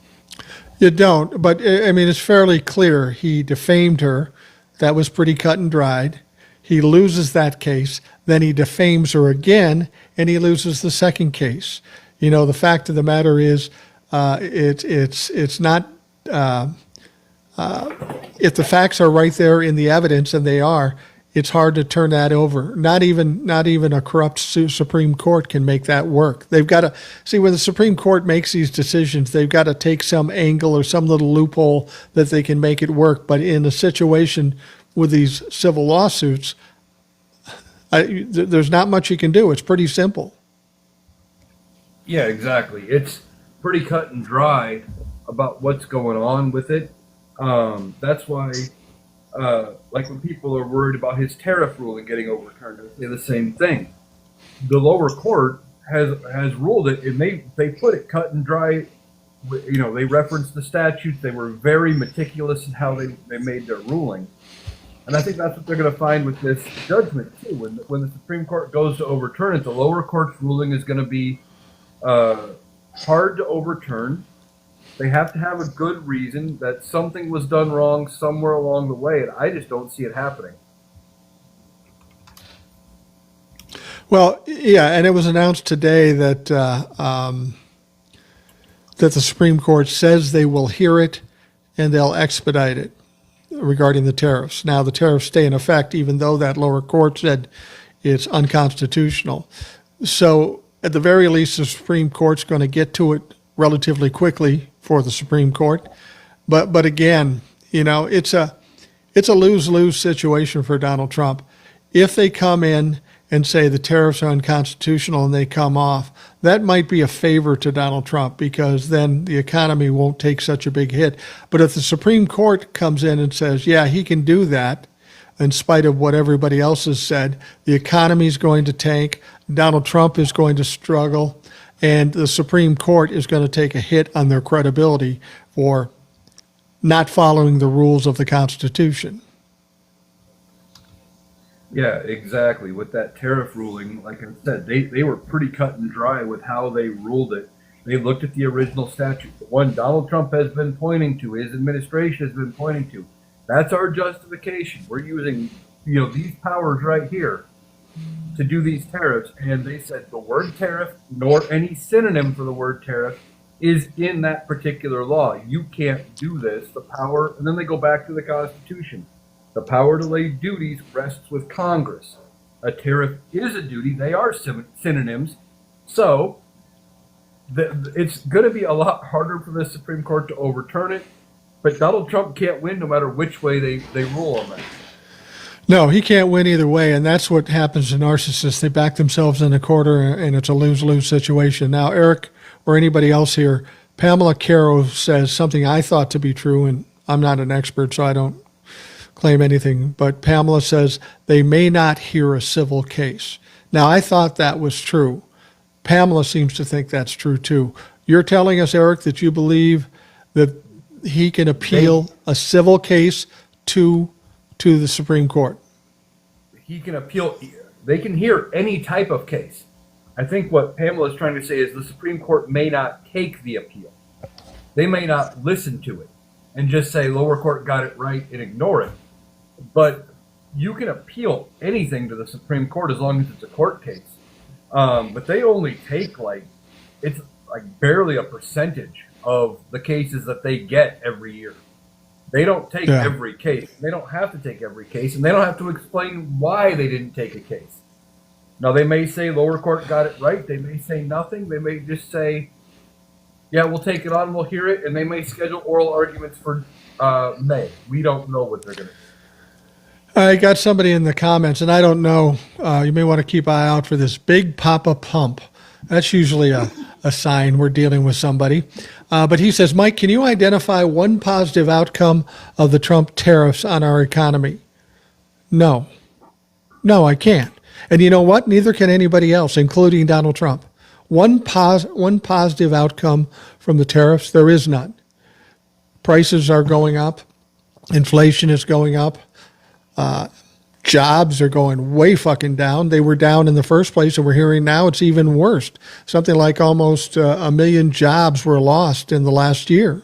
You don't, but I mean, it's fairly clear. He defamed her. That was pretty cut and dried. He loses that case. Then he defames her again, and he loses the second case. You know, the fact of the matter is, it's not. If the facts are right there in the evidence, and they are, it's hard to turn that over. Not even a corrupt Supreme Court can make that work. They've got to see when the Supreme Court makes these decisions. They've got to take some angle or some little loophole that they can make it work. But in a situation with these civil lawsuits, there's not much you can do. It's pretty simple. Yeah, exactly. It's pretty cut and dry about what's going on with it. That's why, like when people are worried about his tariff ruling getting overturned, I say the same thing. The lower court has ruled it, and they put it cut and dry. You know, they referenced the statutes. They were very meticulous in how they made their ruling. And I think that's what they're going to find with this judgment too. When the Supreme Court goes to overturn it, the lower court's ruling is going to be hard to overturn. They have to have a good reason that something was done wrong somewhere along the way, and I just don't see it happening. Well, yeah, and it was announced today that that the Supreme Court says they will hear it and they'll expedite it regarding the tariffs. Now, the tariffs stay in effect, even though that lower court said it's unconstitutional. So, at the very least, the Supreme Court's going to get to it relatively quickly for the Supreme Court. But again, it's a lose-lose situation for Donald Trump. If they come in and say the tariffs are unconstitutional and they come off, that might be a favor to Donald Trump because then the economy won't take such a big hit. But if the Supreme Court comes in and says, yeah, he can do that, in spite of what everybody else has said, the economy is going to tank, Donald Trump is going to struggle, and the Supreme Court is going to take a hit on their credibility for not following the rules of the Constitution. Yeah, exactly. With that tariff ruling, like I said, they were pretty cut and dry with how they ruled it. They looked at the original statute, the one Donald Trump has been pointing to, his administration has been pointing to. That's our justification. We're using, these powers right here to do these tariffs. And they said the word tariff, nor any synonym for the word tariff, is in that particular law. You can't do this. The power, and then they go back to the Constitution. The power to lay duties rests with Congress. A tariff is a duty. They are synonyms. So it's going to be a lot harder for the Supreme Court to overturn it. But Donald Trump can't win no matter which way they rule on that. No, he can't win either way, and that's what happens to narcissists. They back themselves in a corner, and it's a lose-lose situation. Now, Eric or anybody else here, Pamela Caro says something I thought to be true, and I'm not an expert, so I don't claim anything, but Pamela says they may not hear a civil case. Now, I thought that was true. Pamela seems to think that's true, too. You're telling us, Eric, that you believe that he can appeal a civil case to the Supreme Court? He can appeal. They can hear any type of case. I think what Pamela is trying to say is the Supreme Court may not take the appeal. They may not listen to it and just say lower court got it right and ignore it. But you can appeal anything to the Supreme Court as long as it's a court case. But they only take it's barely a percentage of the cases that they get every year. They don't take every case. They don't have to take every case, and they don't have to explain why they didn't take a case. Now, they may say lower court got it right. They may say nothing. They may just say, yeah, we'll take it on, we'll hear it, and they may schedule oral arguments for May. We don't know what they're going to do. I got somebody in the comments, and I don't know. You may want to keep an eye out for this Big Papa Pump. That's usually a sign we're dealing with somebody. But he says, Mike, can you identify one positive outcome of the Trump tariffs on our economy? No, I can't. And you know what? Neither can anybody else, including Donald Trump. One positive outcome from the tariffs, there is none. Prices are going up. Inflation is going up. Jobs are going way fucking down. They were down in the first place, and we're hearing now it's even worse. Something like almost 1 million jobs were lost in the last year.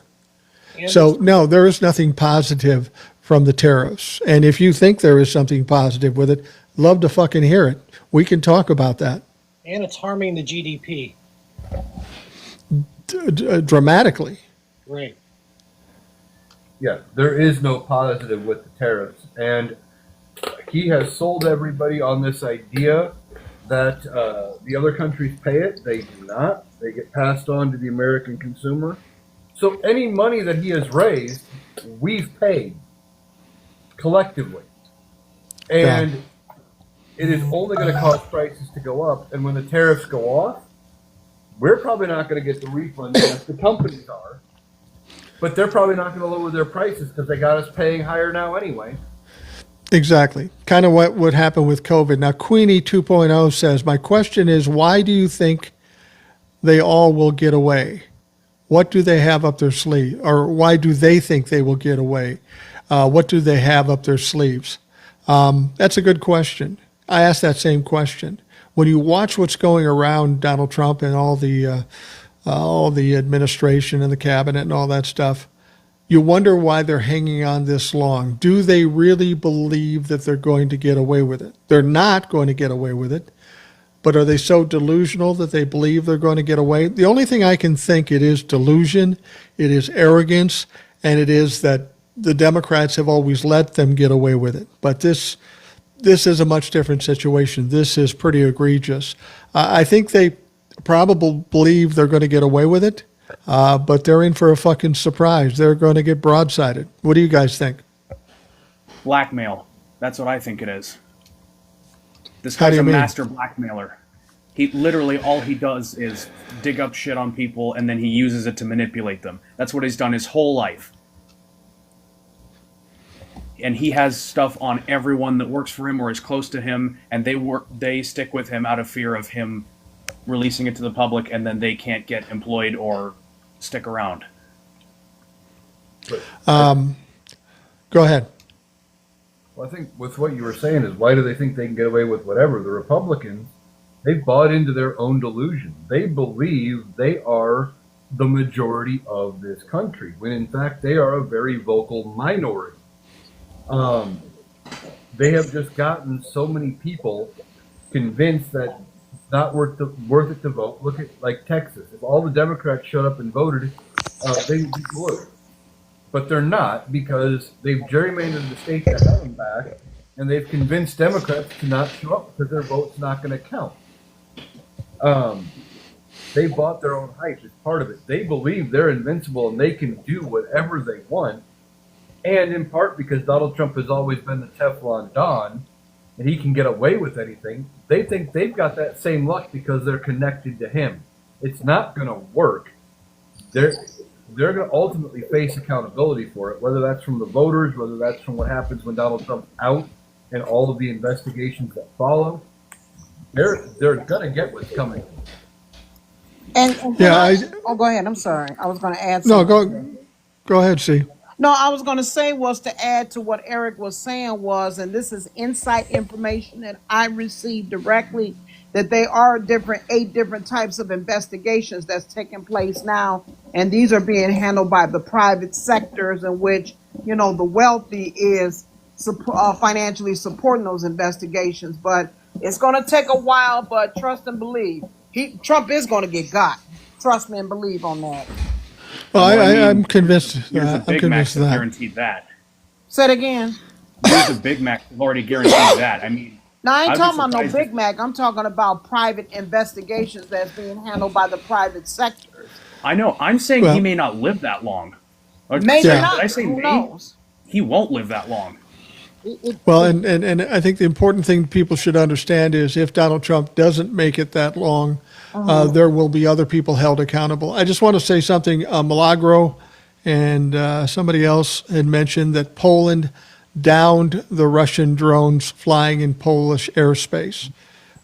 So, no, there is nothing positive from the tariffs. And if you think there is something positive with it, love to fucking hear it. We can talk about that. And it's harming the GDP. Dramatically. Right. Yeah, there is no positive with the tariffs. And he has sold everybody on this idea that the other countries pay it. They do not. They get passed on to the American consumer. So any money that he has raised, we've paid collectively. And it is only going to cause prices to go up. And when the tariffs go off, we're probably not going to get the refund as the companies are. But they're probably not going to lower their prices because they got us paying higher now anyway. Exactly. Kind of what would happen with COVID. Now, Queenie 2.0 says, my question is, why do you think they all will get away? What do they have up their sleeve? Or why do they think they will get away? What do they have up their sleeves? That's a good question. I asked that same question. When you watch what's going around Donald Trump and all the administration and the cabinet and all that stuff, you wonder why they're hanging on this long. Do they really believe that they're going to get away with it? They're not going to get away with it. But are they so delusional that they believe they're going to get away? The only thing I can think it is delusion, it is arrogance, and it is that the Democrats have always let them get away with it. But this is a much different situation. This is pretty egregious. I think they probably believe they're going to get away with it, but they're in for a fucking surprise. They're going to get broadsided. What do you guys think? Blackmail. That's what I think it is. This How do guy's you a mean? master blackmailer. He literally, all he does is dig up shit on people and then he uses it to manipulate them. That's what he's done his whole life. And he has stuff on everyone that works for him or is close to him, and they stick with him out of fear of him releasing it to the public, and then they can't get employed or stick around. Go ahead. Well, I think with what you were saying is, why do they think they can get away with whatever? The Republicans, they've bought into their own delusion. They believe they are the majority of this country, when in fact they are a very vocal minority. They have just gotten so many people convinced that it's not worth it to vote. Look at like Texas. If all the Democrats showed up and voted, they would. But they're not, because they've gerrymandered the state to hell and back, and they've convinced Democrats to not show up because their vote's not going to count. They bought their own hype as part of it. They believe they're invincible and they can do whatever they want. And in part because Donald Trump has always been the Teflon Don, and he can get away with anything, they think they've got that same luck because they're connected to him. It's not going to work. They're going to ultimately face accountability for it, whether that's from the voters, whether that's from what happens when Donald Trump's out and all of the investigations that follow. They're going to get what's coming. And Yeah, go ahead. I'm sorry. I was going to add no, something. go ahead, see. No, I was going to say was to add to what Eric was saying was, and this is inside information that I received directly, that they are eight different types of investigations that's taking place now. And these are being handled by the private sectors in which, the wealthy is financially supporting those investigations. But it's going to take a while, but trust and believe. Trump is going to get got. Trust me and believe on that. Well, Well, I'm convinced. Here's a I'm Big Mac convinced that of that. guaranteed that. Say it again. Here's a Big Mac that already guaranteed that. I mean, Now, I ain't I'd be talking about no surprised Big if- Mac. I'm talking about private investigations that's being handled by the private sectors. I know. I'm saying Well- he may not live that long. Or- Maybe Yeah. not. Did I say Who may? knows? He won't live that long. Well, and I think the important thing people should understand is if Donald Trump doesn't make it that long, there will be other people held accountable. I just want to say something. Milagro and somebody else had mentioned that Poland downed the Russian drones flying in Polish airspace.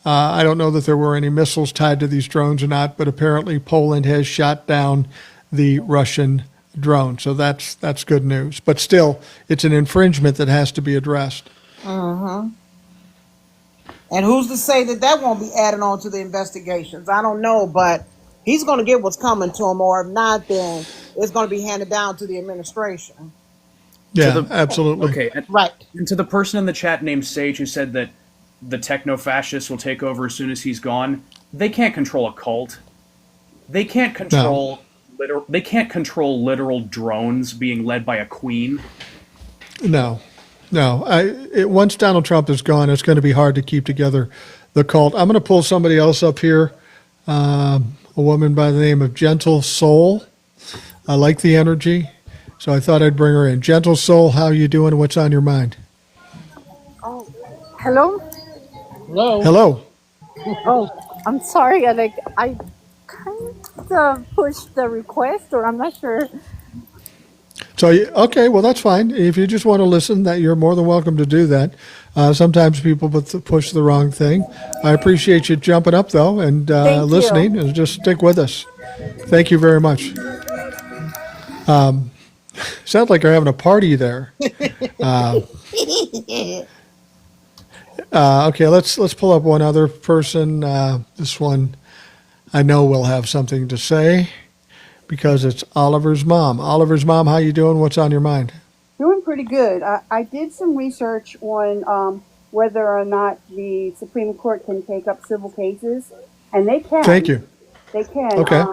I don't know that there were any missiles tied to these drones or not, but apparently Poland has shot down the Russian drone. So that's good news. But still, it's an infringement that has to be addressed. And who's to say that won't be added on to the investigations? I don't know, but he's going to get what's coming to him, or if not, then it's going to be handed down to the administration. Yeah, the- absolutely. Okay. Right. And to the person in the chat named Sage who said that the techno-fascists will take over as soon as he's gone, they can't control a cult. They can't control literal drones being led by a queen. No. Once Donald Trump is gone, it's going to be hard to keep together the cult. I'm going to pull somebody else up here, a woman by the name of Gentle Soul. I like the energy, so I thought I'd bring her in. Gentle Soul, how you doing? What's on your mind? Oh, hello. Hello. Hello. Oh, I'm sorry. I kind of pushed the request, or I'm not sure. So, okay, well, that's fine. If you just want to listen, that you're more than welcome to do that. Sometimes people push the wrong thing. I appreciate you jumping up, though, and Thank you. listening, and just stick with us. Thank you very much. Sounds like you're having a party there. Okay, let's pull up one other person. This one I know will have something to say because it's Oliver's mom. Oliver's mom, how you doing? What's on your mind? Doing pretty good. I did some research on whether or not the Supreme Court can take up civil cases, and they can. Thank you. They can. Okay.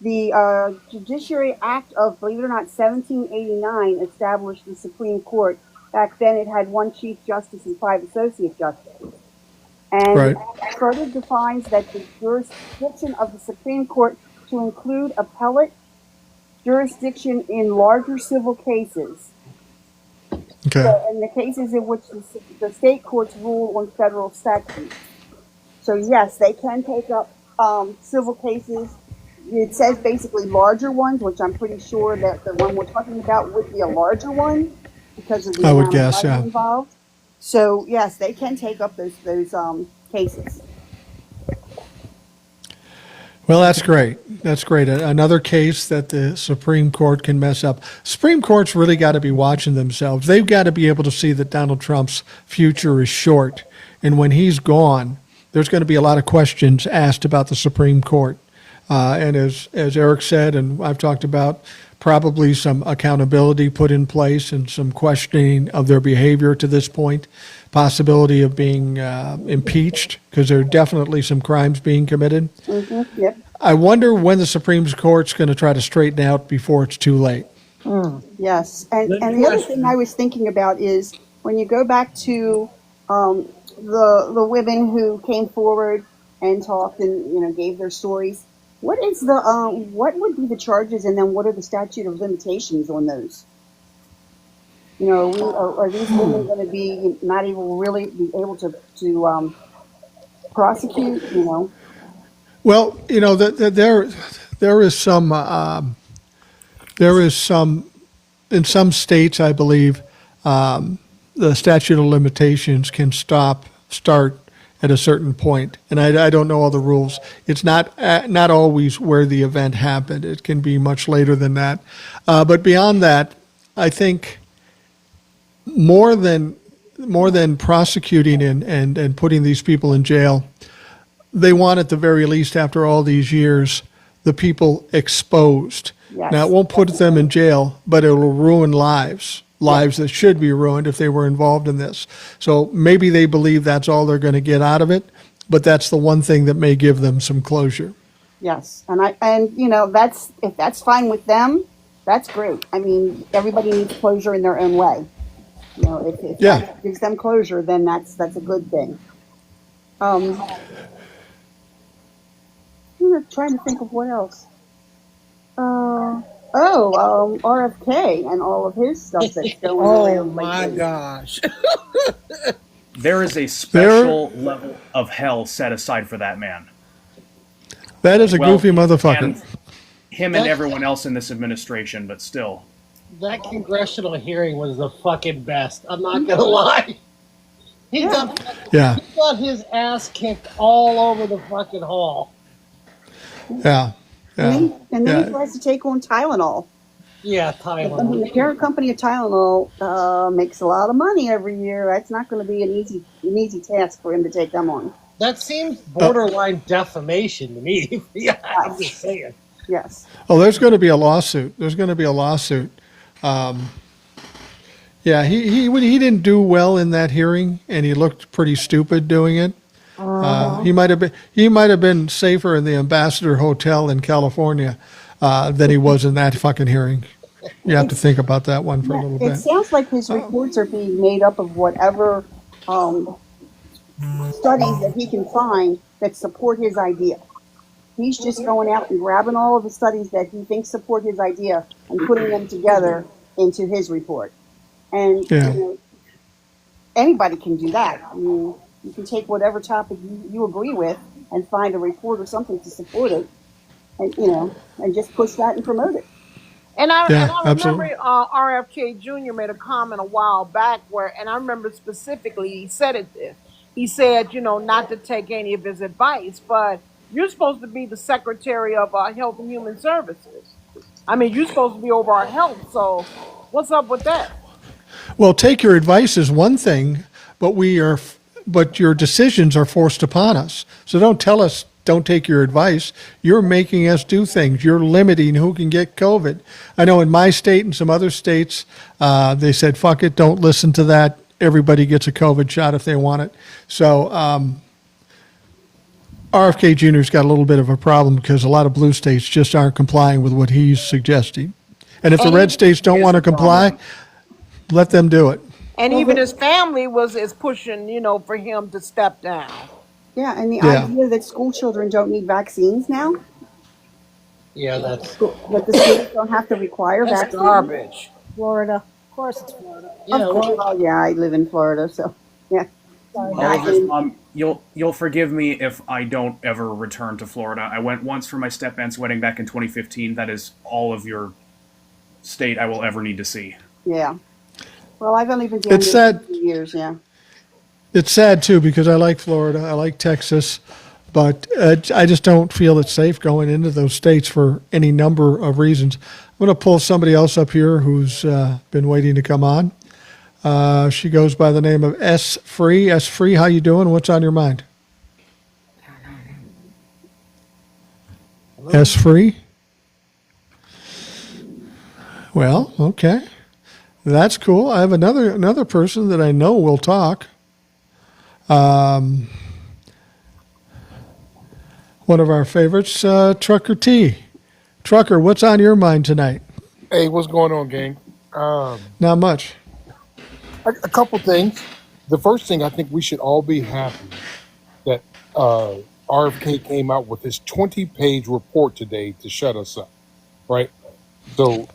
The Judiciary Act of, believe it or not, 1789 established the Supreme Court. Back then, it had one Chief Justice and 5 Associate Justices. And Right. it further defines that the jurisdiction of the Supreme Court to include appellate jurisdiction in larger civil cases. Okay. So in the cases in which the state courts rule on federal statutes. So yes, they can take up civil cases. It says basically larger ones, which I'm pretty sure that the one we're talking about would be a larger one because of the I would amount guess, of money yeah. involved. So yes, they can take up those cases. Well, that's great. That's great. Another case that the Supreme Court can mess up. Supreme Court's really got to be watching themselves. They've got to be able to see that Donald Trump's future is short. And when he's gone, there's going to be a lot of questions asked about the Supreme Court. And as Eric said, and I've talked about, probably some accountability put in place and some questioning of their behavior to this point, possibility of being impeached, because there are definitely some crimes being committed. Mm-hmm. Yep. I wonder when the Supreme Court's going to try to straighten out before it's too late. Yes, and Good the other question. thing I was thinking about is when you go back to the women who came forward and talked and gave their stories. What is the what would be the charges, and then what are the statute of limitations on those? Are these women going to be not even really be able to prosecute? Well, there is some in some states, I believe, the statute of limitations can start at a certain point, and I don't know all the rules. It's not always where the event happened. It can be much later than that. But beyond that, I think more than prosecuting and putting these people in jail, they want at the very least, after all these years, the people exposed. Yes. Now, it won't put them in jail, but it will ruin lives that should be ruined if they were involved in this. So maybe they believe that's all they're going to get out of it, but that's the one thing that may give them some closure. Yes, and that's if that's fine with them, that's great. I mean, everybody needs closure in their own way. If Yeah. that gives them closure, then that's a good thing. I'm trying to think of what else. RFK and all of his stuff that's going Oh around my lately. gosh. There is a special level of hell set aside for that man. That is a goofy motherfucker. And him and everyone else in this administration, but still. That congressional hearing was the fucking best. I'm not gonna lie. He got his ass kicked all over the fucking hall. Yeah. And then he tries to take on Tylenol. Yeah, I mean, Tylenol. the parent company of Tylenol makes a lot of money every year. That's not going to be an easy task for him to take them on. That seems borderline defamation to me. Yeah, I'm just saying. Yes. Oh, there's going to be a lawsuit. Yeah, he didn't do well in that hearing, and he looked pretty stupid doing it. He might have been safer in the Ambassador Hotel in California than he was in that fucking hearing. You have to think about that one for a little It bit. sounds like his reports are being made up of whatever studies that he can find that support his idea. He's just going out and grabbing all of the studies that he thinks support his idea and putting them together into his report. And anybody can do that. I mean, you can take whatever topic you agree with and find a report or something to support it, and just push that and promote it. And I absolutely. remember RFK Jr. made a comment a while back and I remember specifically he said this. He said, not to take any of his advice, but you're supposed to be the Secretary of Health and Human Services. I mean, you're supposed to be over our health, so what's up with that? Well, take your advice is one thing, but we are but your decisions are forced upon us. So don't tell us, don't take your advice. You're making us do things. You're limiting who can get COVID. I know in my state and some other states, they said, fuck it, don't listen to that. Everybody gets a COVID shot if they want it. So RFK Jr.'s got a little bit of a problem because a lot of blue states just aren't complying with what he's suggesting. And if the red states don't want to comply, let them do it. And even his family is pushing, for him to step down. Yeah, and the Yeah. idea that school children don't need vaccines now, Yeah, that's that the schools don't have to require That's vaccines. garbage. Florida. Of course it's Florida. yeah. Well, Oh, yeah, I live in Florida, so yeah. Sorry. Moses, you'll forgive me if I don't ever return to Florida. I went once for my step-aunt's wedding back in 2015. That is all of your state I will ever need to see. Yeah. Well, I've only been doing It's this sad. for 2 years, yeah. It's sad too because I like Florida, I like Texas, but I just don't feel it's safe going into those states for any number of reasons. I'm going to pull somebody else up here who's been waiting to come on. She goes by the name of S Free. S Free, how you doing? What's on your mind? S Free. Well, okay, that's cool. I have another person that I know will talk. One of our favorites, Trucker T. Trucker, what's on your mind tonight? Hey, what's going on, gang? Not much. A couple things. The first thing, I think we should all be happy that RFK came out with his 20-page report today to shut us up, right? So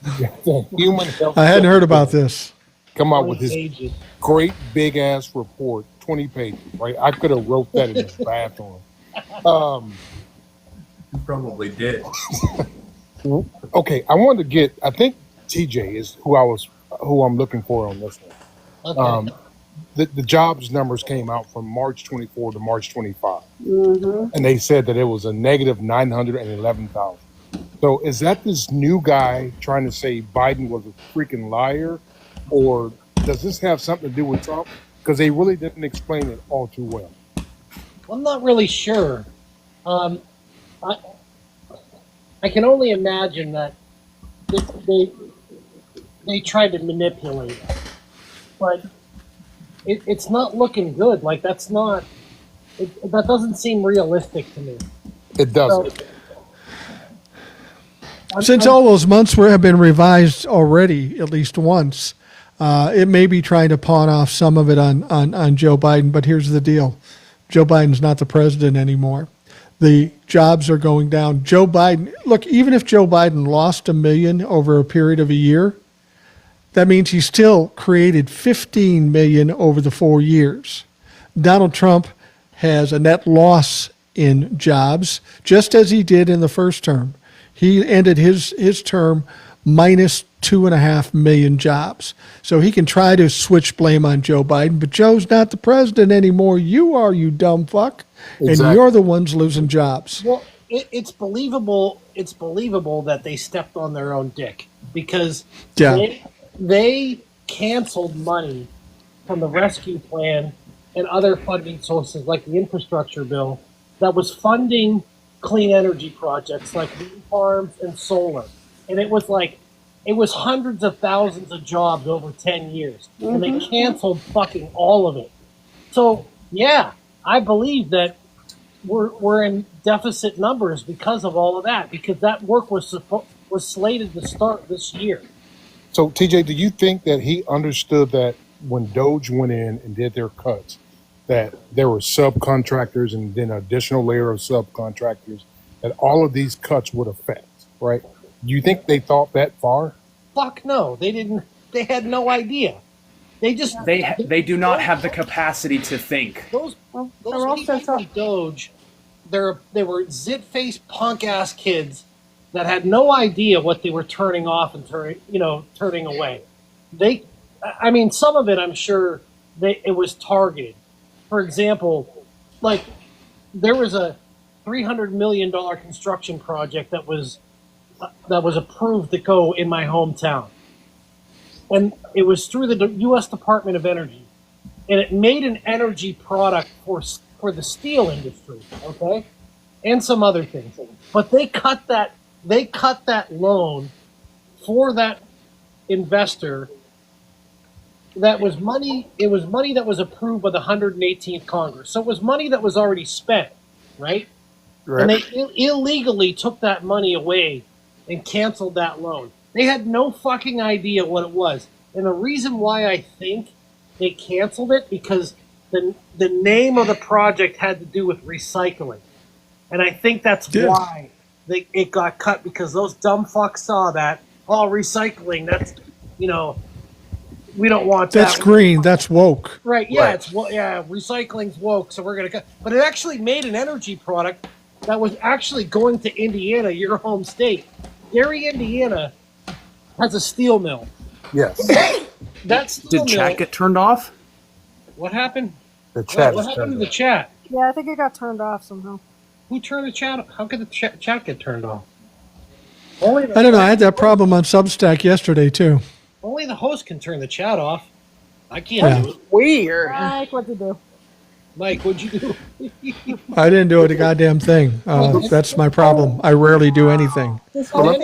the human health. I hadn't heard about this. Come out with his pages. great big ass report, 20 pages, right? I could have wrote that in his bathroom. You probably did. Okay, I think TJ is who I'm looking for on this one. Okay. The jobs numbers came out from March 24 to March 25, Mm-hmm. and they said that it was a negative 911,000. So is that this new guy trying to say Biden was a freaking liar, or does this have something to do with Trump? Because they really didn't explain it all too well. I'm not really sure. I can only imagine that they tried to manipulate it, but it's not looking good. Like that doesn't seem realistic to me. It doesn't. So, Since all those months have been revised already, at least once, it may be trying to pawn off some of it on Joe Biden. But here's the deal. Joe Biden's not the president anymore. The jobs are going down. Joe Biden, look, even if Joe Biden lost 1 million over a period of a year, that means he still created 15 million over the 4 years. Donald Trump has a net loss in jobs, just as he did in the first term. He ended his term minus 2.5 million jobs. So he can try to switch blame on Joe Biden, but Joe's not the president anymore. You are, you dumb fuck. Exactly. And you're the ones losing jobs. well, it's believable. It's believable that they stepped on their own dick because Yeah. they canceled money from the rescue plan and other funding sources like the infrastructure bill that was funding clean energy projects like wind farms and solar. And it was hundreds of thousands of jobs over 10 years. And they canceled fucking all of it. So, yeah, I believe that we're in deficit numbers because of all of that, because that work was slated to start this year. So TJ, do you think that he understood that when Doge went in and did their cuts, that there were subcontractors and then an additional layer of subcontractors that all of these cuts would affect, right? Do you think they thought that far? Fuck no, they didn't. They had no idea. They just They do not have the capacity to think. those Well, those they're also people from Doge. They were zit-faced punk ass kids that had no idea what they were turning off and turning away. I mean, some of it I'm sure it was targeted. For example, like there was a $300 million construction project that was approved to go in my hometown, and it was through the U.S. Department of Energy, and it made an energy product for the steel industry, okay, and some other things. But they cut that loan for that investor. That was money. It was money that was approved by the 118th Congress. So it was money that was already spent, right? Right. And they illegally took that money away and canceled that loan. They had no fucking idea what it was. And the reason why I think they canceled it, because the name of the project had to do with recycling. And I think that's why it got cut, because those dumb fucks saw that, recycling, that's, we don't want that. That's green. That's woke. Right, yeah, recycling's woke, so we're going to cut. But it actually made an energy product that was actually going to Indiana, your home state. Gary, Indiana has a steel mill. Yes. That steel Did chat get turned off? What happened? The chat. What happened to the chat? Yeah, I think it got turned off somehow. Who turned the chat? How could the chat get turned off? I don't know. I had that problem on Substack yesterday too. Only the host can turn the chat off. I can't do it. Weird. Mike, what'd you do? Mike, what'd you do? I didn't do it a goddamn thing. That's my problem. I rarely do anything. Let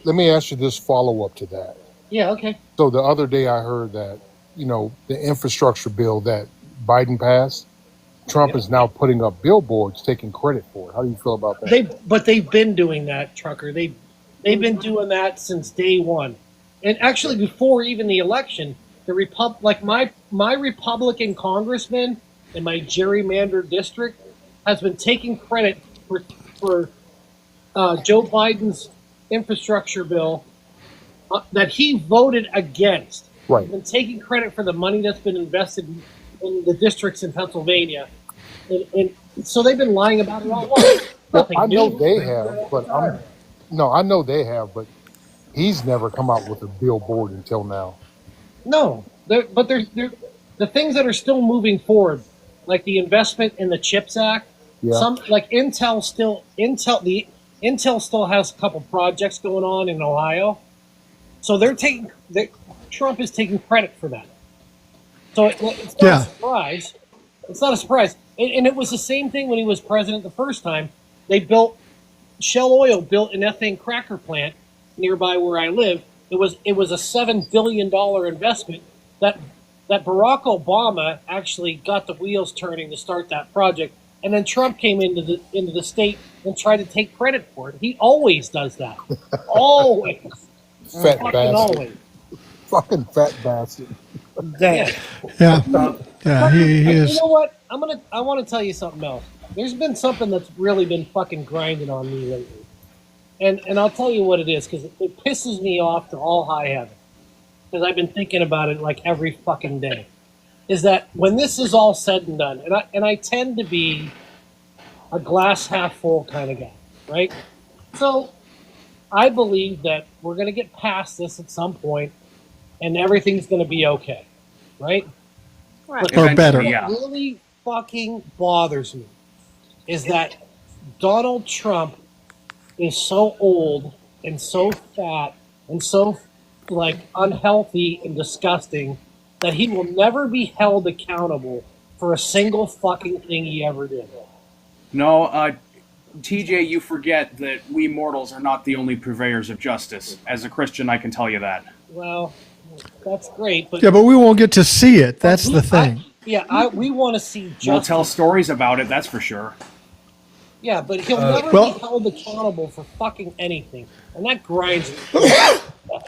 me ask you this follow up to that. Yeah, okay. So the other day I heard that, the infrastructure bill that Biden passed, Trump is now putting up billboards taking credit for it. How do you feel about that? They've been doing that, Trucker. They've been doing that since day one. And actually before even the election, my Republican congressman in my gerrymandered district has been taking credit for Joe Biden's infrastructure bill that he voted against. Right. He's been taking credit for the money that's been invested in the districts in Pennsylvania. And so they've been lying about it all along. Well, I know they have, but he's never come out with a billboard until now. No, but they're the things that are still moving forward, like the investment in the CHIPS Act. Yeah. Some like Intel still has a couple projects going on in Ohio, so Trump is taking credit for that. So it's not a surprise. It's not a surprise, and it was the same thing when he was president the first time. Shell Oil built an ethane cracker plant nearby where I live. It was a $7 billion investment that Barack Obama actually got the wheels turning to start that project, and then Trump came into the state and tried to take credit for it. He always does that. Always. Fat bastard. Always. Fucking fat bastard. Damn. Yeah, he is. You know what? I want to tell you something else. There's been something that's really been fucking grinding on me lately. And I'll tell you what it is, because it pisses me off to all high heaven. Because I've been thinking about it like every fucking day. Is that when this is all said and done, and I tend to be a glass half full kind of guy, right? So I believe that we're going to get past this at some point, and everything's going to be okay, right? Right. Or better. What really fucking bothers me is that Donald Trump is so old and so fat and so unhealthy and disgusting that he will never be held accountable for a single fucking thing he ever did. No, TJ, you forget that we mortals are not the only purveyors of justice. As a Christian, I can tell you that. Well, that's great, but but we won't get to see it. That's the thing. We want to see justice. We'll tell stories about it, that's for sure. Yeah, but he'll never be held accountable for fucking anything, and that grinds me.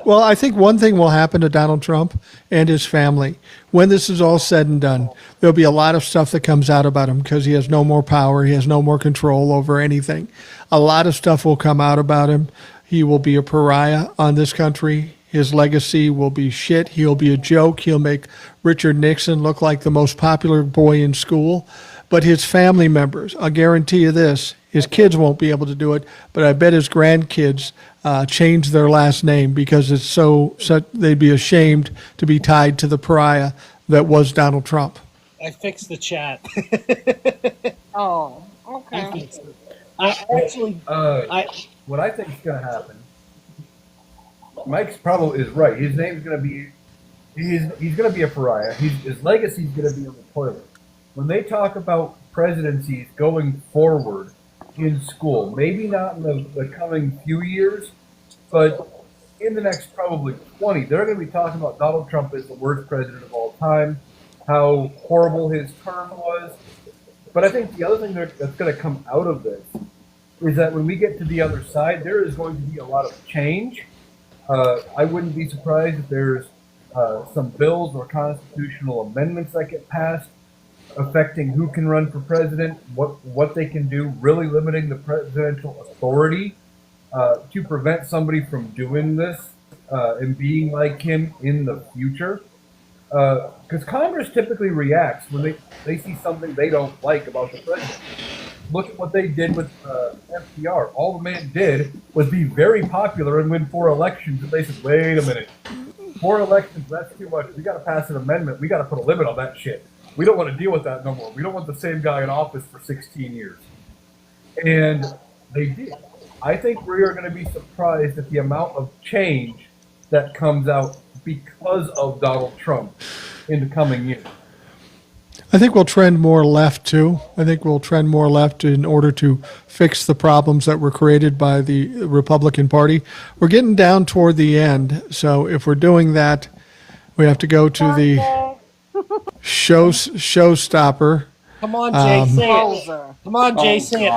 Well, I think one thing will happen to Donald Trump and his family. When this is all said and done, there'll be a lot of stuff that comes out about him because he has no more power. He has no more control over anything. A lot of stuff will come out about him. He will be a pariah on this country. His legacy will be shit. He'll be a joke. He'll make Richard Nixon look like the most popular boy in school. But his family members, I'll guarantee you this, his kids won't be able to do it, but I bet his grandkids change their last name because it's so they'd be ashamed to be tied to the pariah that was Donald Trump. I fixed the chat. Oh, okay. What I think is going to happen, Mike's probably is right. His name's going to be he's going to be a pariah. His legacy is going to be in the toilet. When they talk about presidencies going forward in school, maybe not in the coming few years, but in the next probably 20, they're going to be talking about Donald Trump as the worst president of all time, how horrible his term was. But I think the other thing that's going to come out of this is that when we get to the other side, there is going to be a lot of change. I wouldn't be surprised if there's some bills or constitutional amendments that get passed affecting who can run for president, what they can do, really limiting the presidential authority to prevent somebody from doing this and being like him in the future. Because Congress typically reacts when they see something they don't like about the president. Look at what they did with FDR. All the man did was be very popular and win 4 elections. And they said, wait a minute, 4 elections, that's too much. We got to pass an amendment. We got to put a limit on that shit. We don't want to deal with that no more. We don't want the same guy in office for 16 years. And they did. I think we are going to be surprised at the amount of change that comes out because of Donald Trump in the coming years. I think we'll trend more left too. I think we'll trend more left in order to fix the problems that were created by the Republican Party. We're getting down toward the end, so if we're doing that, we have to go to the showstopper. Come on, Jay, say it. Come on, Jay, say it.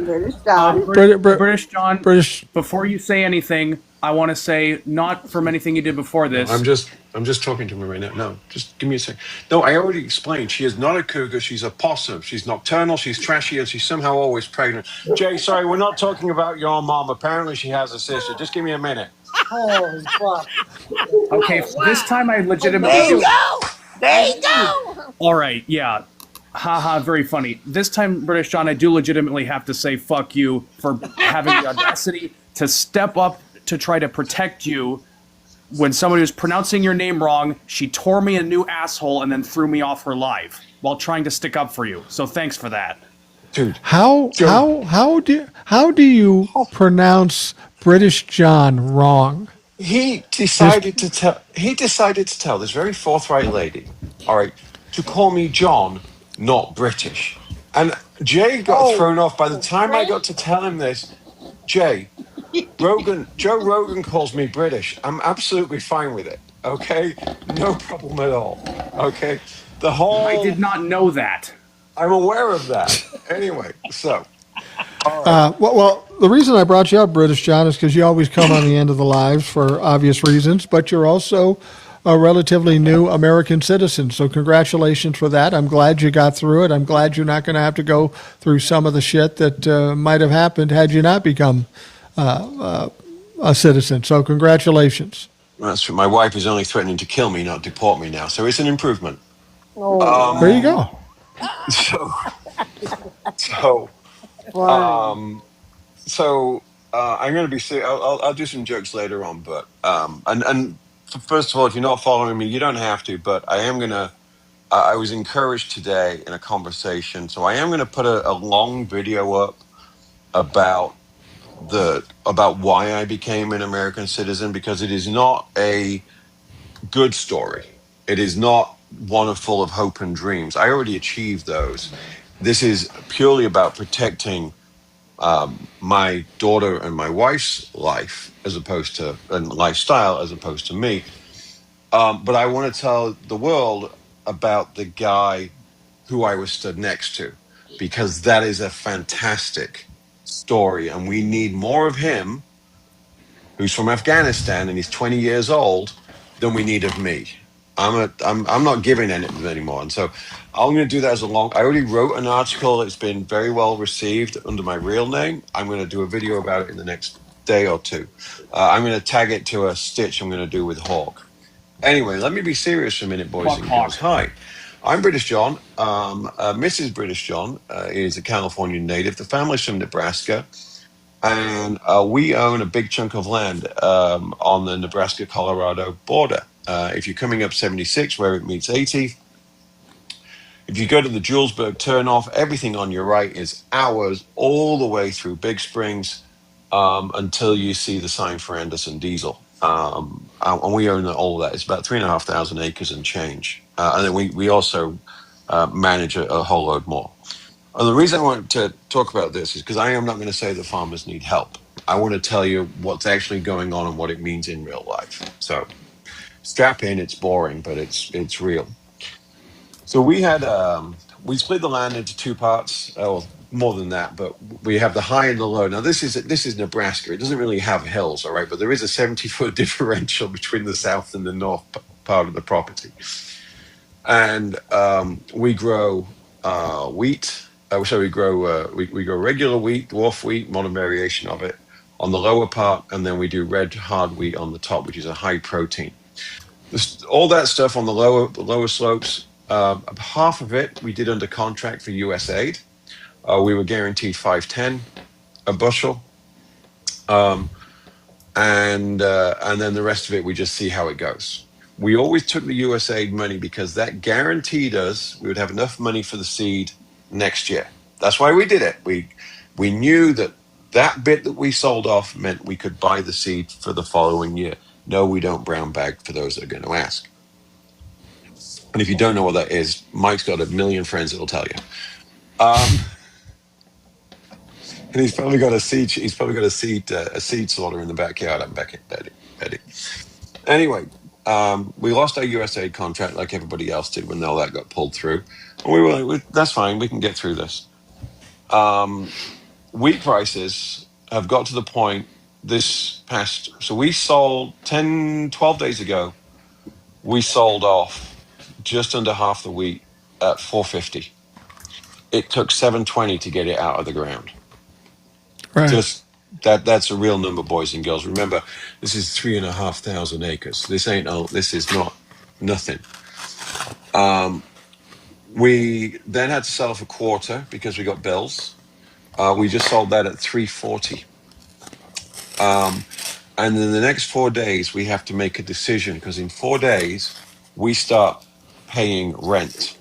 British John. British John, British. before you say anything, I want to say, not from anything you did before this. I'm just talking to him right now. No, just give me a second. No, I already explained. She is not a cougar. She's a possum. She's nocturnal. She's trashy, and she's somehow always pregnant. Jay, sorry, we're not talking about your mom. Apparently, she has a sister. Just give me a minute. Holy fuck. Okay, this time I legitimately There you go. There you go. All right, yeah. Haha, very funny. This time, British John, I do legitimately have to say fuck you for having the audacity to step up to try to protect you when somebody was pronouncing your name wrong. She tore me a new asshole and then threw me off her live while trying to stick up for you. So thanks for that. Dude. How do you pronounce British John wrong? He decided to tell this very forthright lady, all right, to call me John, not British. And Jay got thrown off by the time I got to tell him this. Joe Rogan calls me British. I'm absolutely fine with it. Okay? No problem at all. Okay? I did not know that. I'm aware of that. Anyway, so. Well, the reason I brought you up, British John, is because you always come on the end of the lives for obvious reasons, but you're also a relatively new American citizen. So congratulations for that. I'm glad you got through it. I'm glad you're not going to have to go through some of the shit that might have happened had you not become a citizen. So congratulations. That's true. My wife is only threatening to kill me, not deport me now. So it's an improvement. There you go. I'm going to be serious. I'll do some jokes later on, but and first of all, if you're not following me, you don't have to. But I am going to. I was encouraged today in a conversation, so I am going to put a long video up about why I became an American citizen, because it is not a good story. It is not one full of hope and dreams. I already achieved those. This is purely about protecting my daughter and my wife's life and lifestyle as opposed to me. But I want to tell the world about the guy who I was stood next to, because that is a fantastic story, and we need more of him, who's from Afghanistan and he's 20 years old, than we need of me. I'm not giving anything anymore, and so I'm going to do that as a long. I already wrote an article. It's been very well received under my real name. I'm going to do a video about it in the next day or two. I'm going to tag it to a stitch I'm going to do with Hawk. Anyway, let me be serious for a minute, boys and girls. Hi, I'm British John. Mrs. British John is a California native. The family's from Nebraska, and we own a big chunk of land on the Nebraska-Colorado border. If you're coming up 76, where it meets 80, if you go to the Julesburg turnoff, everything on your right is ours all the way through Big Springs until you see the sign for Anderson Diesel. And we own all of that. It's about 3,500 acres and change. And then we also manage a whole load more. And the reason I want to talk about this is because I am not going to say the farmers need help. I want to tell you what's actually going on and what it means in real life. So strap in. It's boring, but it's real. So we split the land into two parts, or more than that, but we have the high and the low. Now this is Nebraska. It doesn't really have hills, all right, but there is a 70-foot differential between the south and the north part of the property. And we grow wheat. So we grow regular wheat, dwarf wheat, modern variation of it on the lower part, and then we do red hard wheat on the top, which is a high protein. All that stuff on the lower slopes. Half of it we did under contract for USAID. We were guaranteed 510 a bushel, and then the rest of it we just see how it goes. We always took the USAID money because that guaranteed us we would have enough money for the seed next year. That's why we did it. We knew that bit that we sold off meant we could buy the seed for the following year. No, we don't brown bag, for those that are going to ask. And if you don't know what that is, Mike's got a million friends that will tell you. And he's probably got a seed. He's probably got a seed sorter in the backyard. I'm betting. Anyway, we lost our USAID contract like everybody else did when all that got pulled through. And we were like, that's fine. We can get through this. Wheat prices have got to the point so we sold 12 days ago, we sold off just under half the wheat at $450. It took $720 to get it out of the ground. Right. Just that's a real number, boys and girls. Remember, this is 3,500 acres. This is not nothing. We then had to sell off a quarter because we got bills. We just sold that at $340. And then the next 4 days, we have to make a decision because in 4 days, we start paying rent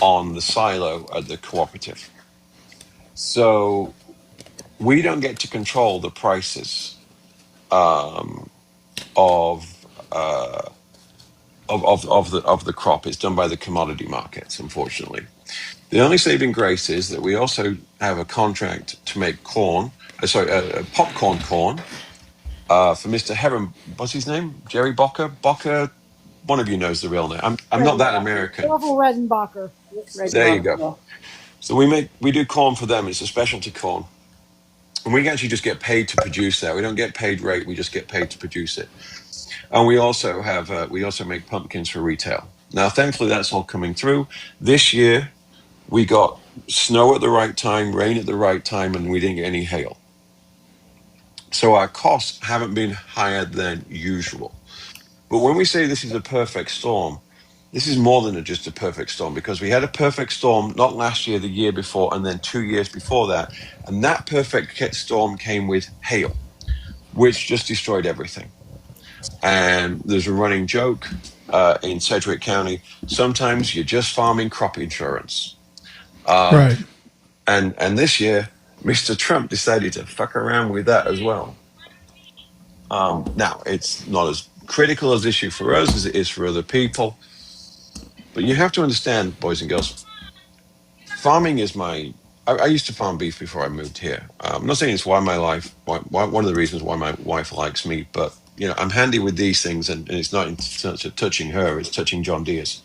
on the silo at the cooperative. So we don't get to control the prices of the crop. It's done by the commodity markets, unfortunately. The only saving grace is that we also have a contract to make popcorn corn for Mr. Heron. What's his name? Jerry Bocker? Bocker? One of you knows the real name. I'm not that American. Orville Redenbacher. There you go. So we do corn for them. It's a specialty corn. And we actually just get paid to produce that. We don't get paid rate. We just get paid to produce it. And we also make pumpkins for retail. Now, thankfully, that's all coming through. This year, we got snow at the right time, rain at the right time, and we didn't get any hail. So our costs haven't been higher than usual. But when we say this is a perfect storm, this is more than just a perfect storm because we had a perfect storm not last year, the year before, and then 2 years before that. And that perfect storm came with hail, which just destroyed everything. And there's a running joke in Sedgwick County. Sometimes you're just farming crop insurance. Right. And this year, Mr. Trump decided to fuck around with that as well. Now, it's not as critical as issue for us as it is for other people. But you have to understand, boys and girls, farming is I used to farm beef before I moved here. I'm not saying it's one of the reasons why my wife likes me, but I'm handy with these things, and it's not in terms of touching her, it's touching John Deere's.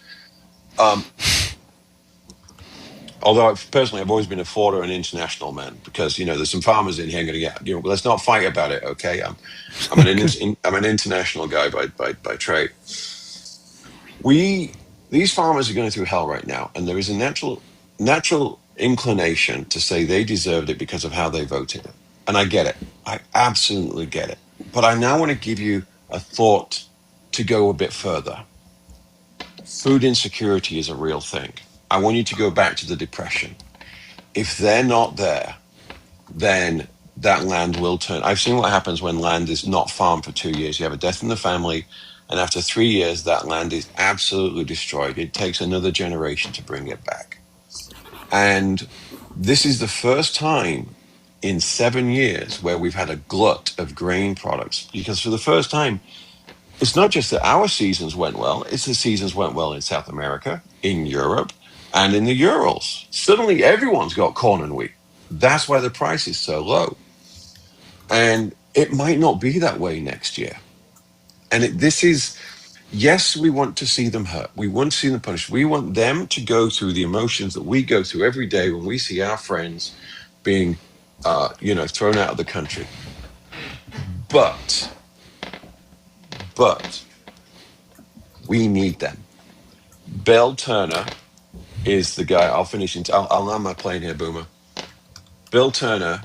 Although I've always been a Ford and international man because there's some farmers in here going to get let's not fight about it, okay? I'm an international guy by trade. These farmers are going through hell right now, and there is a natural inclination to say they deserved it because of how they voted, and I get it. I absolutely get it. But I now want to give you a thought to go a bit further. Food insecurity is a real thing. I want you to go back to the Depression. If they're not there, then that land will turn. I've seen what happens when land is not farmed for 2 years. You have a death in the family, and after 3 years, that land is absolutely destroyed. It takes another generation to bring it back. And this is the first time in 7 years where we've had a glut of grain products, because for the first time, it's not just that our seasons went well, it's the seasons went well in South America, in Europe, and in the Urals. Suddenly everyone's got corn and wheat. That's why the price is so low. And it might not be that way next year. And this is, yes, we want to see them hurt. We want to see them punished. We want them to go through the emotions that we go through every day when we see our friends being, thrown out of the country. But we need them. Bill Turner is the guy. I'll finish. I'll land my plane here, Boomer. Bill Turner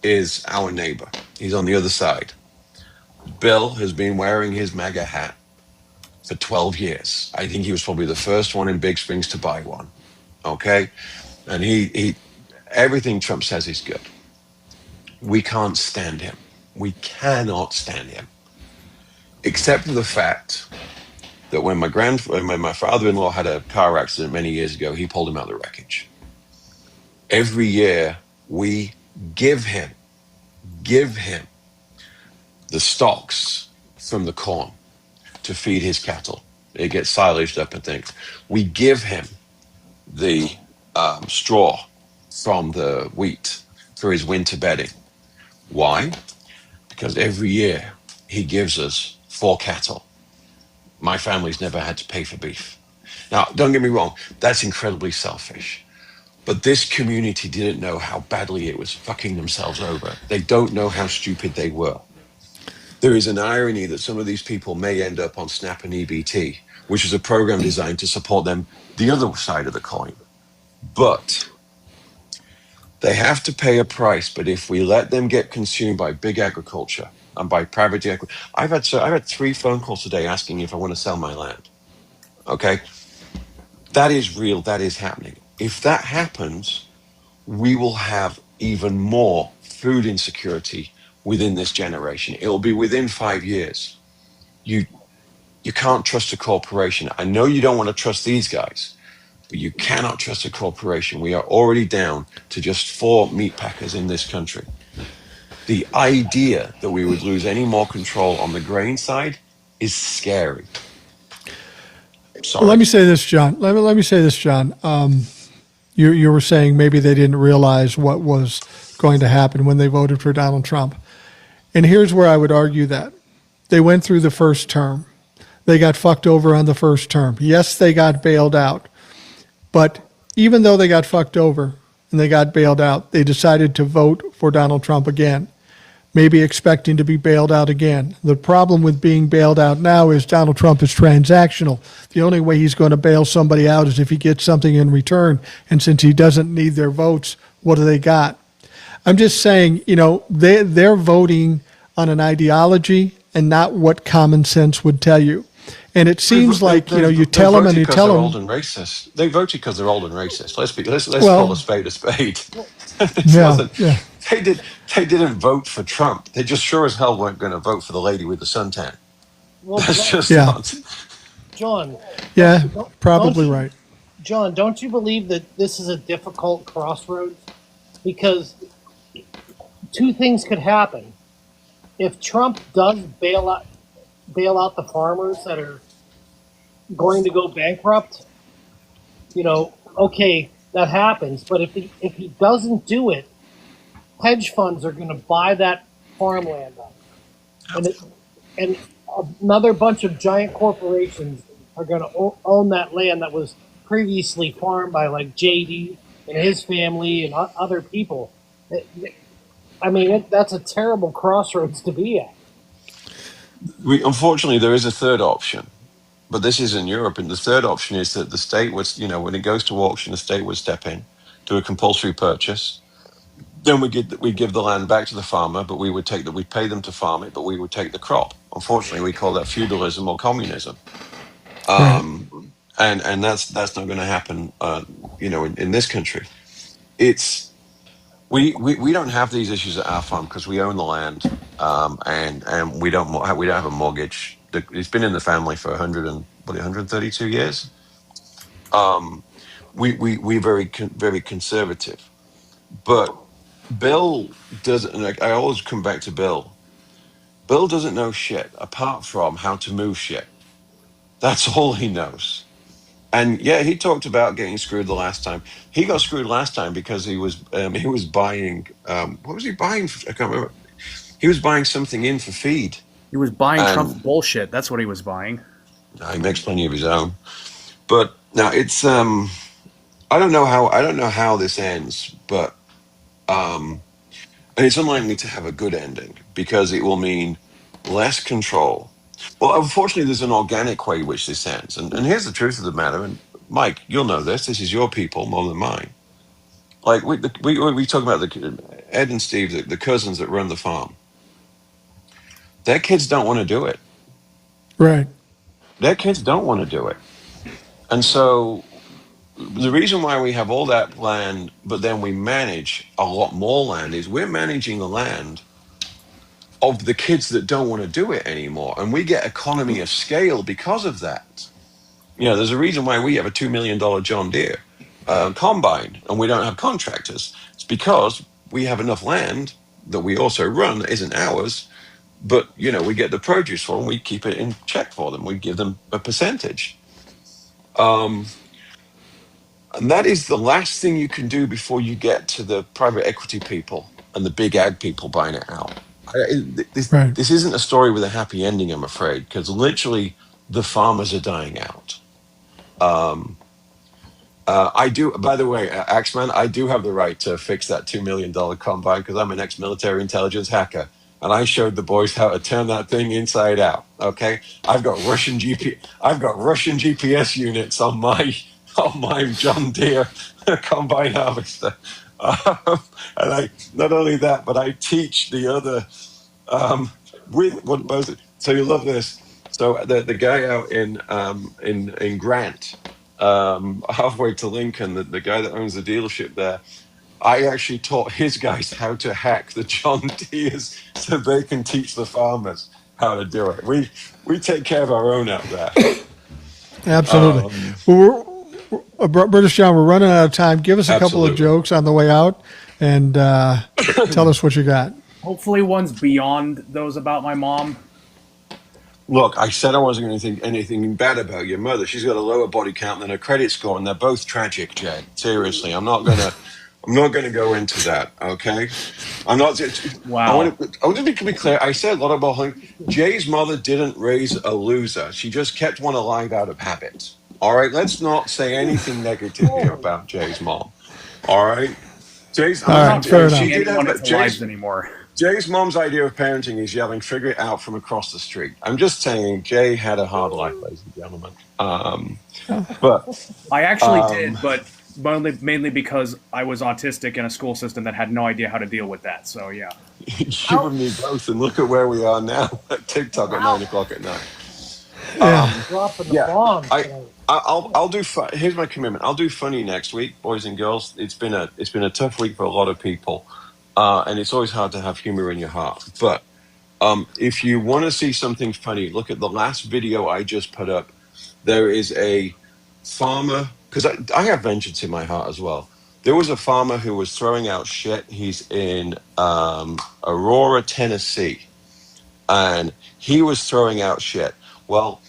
is our neighbor. He's on the other side. Bill has been wearing his MAGA hat for 12 years. I think he was probably the first one in Big Springs to buy one. Okay? And he everything Trump says is good. We can't stand him. We cannot stand him. Except for the fact that when my father-in-law had a car accident many years ago, he pulled him out of the wreckage. Every year we give him the stalks from the corn to feed his cattle. It gets silaged up and things. We give him the straw from the wheat for his winter bedding. Why? Because every year he gives us 4 cattle. My family's never had to pay for beef. Now, don't get me wrong, that's incredibly selfish. But this community didn't know how badly it was fucking themselves over. They don't know how stupid they were. There is an irony that some of these people may end up on SNAP and EBT, which is a program designed to support them, the other side of the coin. But they have to pay a price. But if we let them get consumed by big agriculture and by private agriculture, I've had 3 phone calls today asking if I want to sell my land. Okay? That is real. That is happening. If that happens, we will have even more food insecurity within this generation. It will be within 5 years. You can't trust a corporation. I know you don't want to trust these guys, but you cannot trust a corporation. We are already down to just 4 meat packers in this country. The idea that we would lose any more control on the grain side is scary. Sorry. Let me say this, John. Let me say this, John. You were saying maybe they didn't realize what was going to happen when they voted for Donald Trump. And here's where I would argue that. They went through the first term. They got fucked over on the first term. Yes, they got bailed out. But even though they got fucked over and they got bailed out, they decided to vote for Donald Trump again, maybe expecting to be bailed out again. The problem with being bailed out now is Donald Trump is transactional. The only way he's going to bail somebody out is if he gets something in return. And since he doesn't need their votes, what do they got? I'm just saying, they're voting on an ideology and not what common sense would tell you. And it seems like, you tell them and you tell them. They're old and racist. They voted because they're old and racist. Let's call a spade a spade. They didn't vote for Trump. They just sure as hell weren't going to vote for the lady with the suntan. Well, That's just not. John. Yeah, probably right. John, don't you believe that this is a difficult crossroads? Because 2 things could happen. If Trump does bail out the farmers that are going to go bankrupt, okay, that happens. But if he doesn't do it, hedge funds are going to buy that farmland up, and another bunch of giant corporations are going to own that land that was previously farmed by like JD and his family and other people. I mean, that's a terrible crossroads to be at. Unfortunately, there is a third option, but this is in Europe. And the third option is that the state would, when it goes to auction, the state would step in, do a compulsory purchase. Then we give the land back to the farmer, but we'd pay them to farm it, but we would take the crop. Unfortunately, we call that feudalism or communism. And that's not going to happen, in this country. We don't have these issues at our farm because we own the land, and we don't have a mortgage. It's been in the family for 132 years. We're very conservative, but Bill doesn't. I always come back to Bill. Bill doesn't know shit apart from how to move shit. That's all he knows. And yeah, he talked about getting screwed the last time. He got screwed last time because he was buying what was he buying? I can't remember. He was buying something in for feed. He was buying Trump's And bullshit. That's what he was buying. he makes plenty of his own. But now it's I don't know how this ends, but and it's unlikely to have a good ending because it will mean less control. Well, unfortunately, there's an organic way which this ends. And here's the truth of the matter. And Mike, you'll know this. This is your people more than mine. Like we talk about Ed and Steve, the cousins that run the farm. Their kids don't want to do it. Right. Their kids don't want to do it. And so the reason why we have all that land, but then we manage a lot more land is we're managing the land of the kids that don't want to do it anymore. And we get economy of scale because of that. There's a reason why we have a $2 million John Deere combine and we don't have contractors. It's because we have enough land that we also run that isn't ours, but, we get the produce for them. We keep it in check for them. We give them a percentage. And that is the last thing you can do before you get to the private equity people and the big ag people buying it out. This isn't a story with a happy ending, I'm afraid, because literally the farmers are dying out. I do, by the way, Axeman, I do have the right to fix that $2 million combine because I'm an ex-military intelligence hacker. And I showed the boys how to turn that thing inside out. Okay, I've got Russian GPS units on my John Deere combine harvester. And not only that, but I teach the other with what was it? So you love this. So the guy out in Grant, halfway to Lincoln, the guy that owns the dealership there, I actually taught his guys how to hack the John Deeres so they can teach the farmers how to do it. We take care of our own out there. Absolutely. British John, we're running out of time. Give us a couple of jokes on the way out and tell us what you got. Hopefully one's beyond those about my mom. Look, I said I wasn't going to think anything bad about your mother. She's got a lower body count than her credit score, and they're both tragic, Jay. Seriously, I'm not going to go into that, okay? I'm not. Wow. I want to be clear. I said a lot about her. Jay's mother didn't raise a loser. She just kept one alive out of habit. All right? Let's not say anything negative here about Jay's mom. All right? Jay's mom. She didn't want it to lives anymore. Jay's mom's idea of parenting is yelling, figure it out from across the street. I'm just saying Jay had a hard life, ladies and gentlemen. But I actually did, but mainly because I was autistic in a school system that had no idea how to deal with that. So, yeah. You and me both, and look at where we are now at TikTok at 9 o'clock at night. Dropping the bomb. I'll do. Here's my commitment. I'll do funny next week, boys and girls. It's been a tough week for a lot of people, and it's always hard to have humor in your heart. But if you want to see something funny, look at the last video I just put up. There is a farmer, because I have vengeance in my heart as well. There was a farmer who was throwing out shit. He's in Aurora, Tennessee, and he was throwing out shit. Well,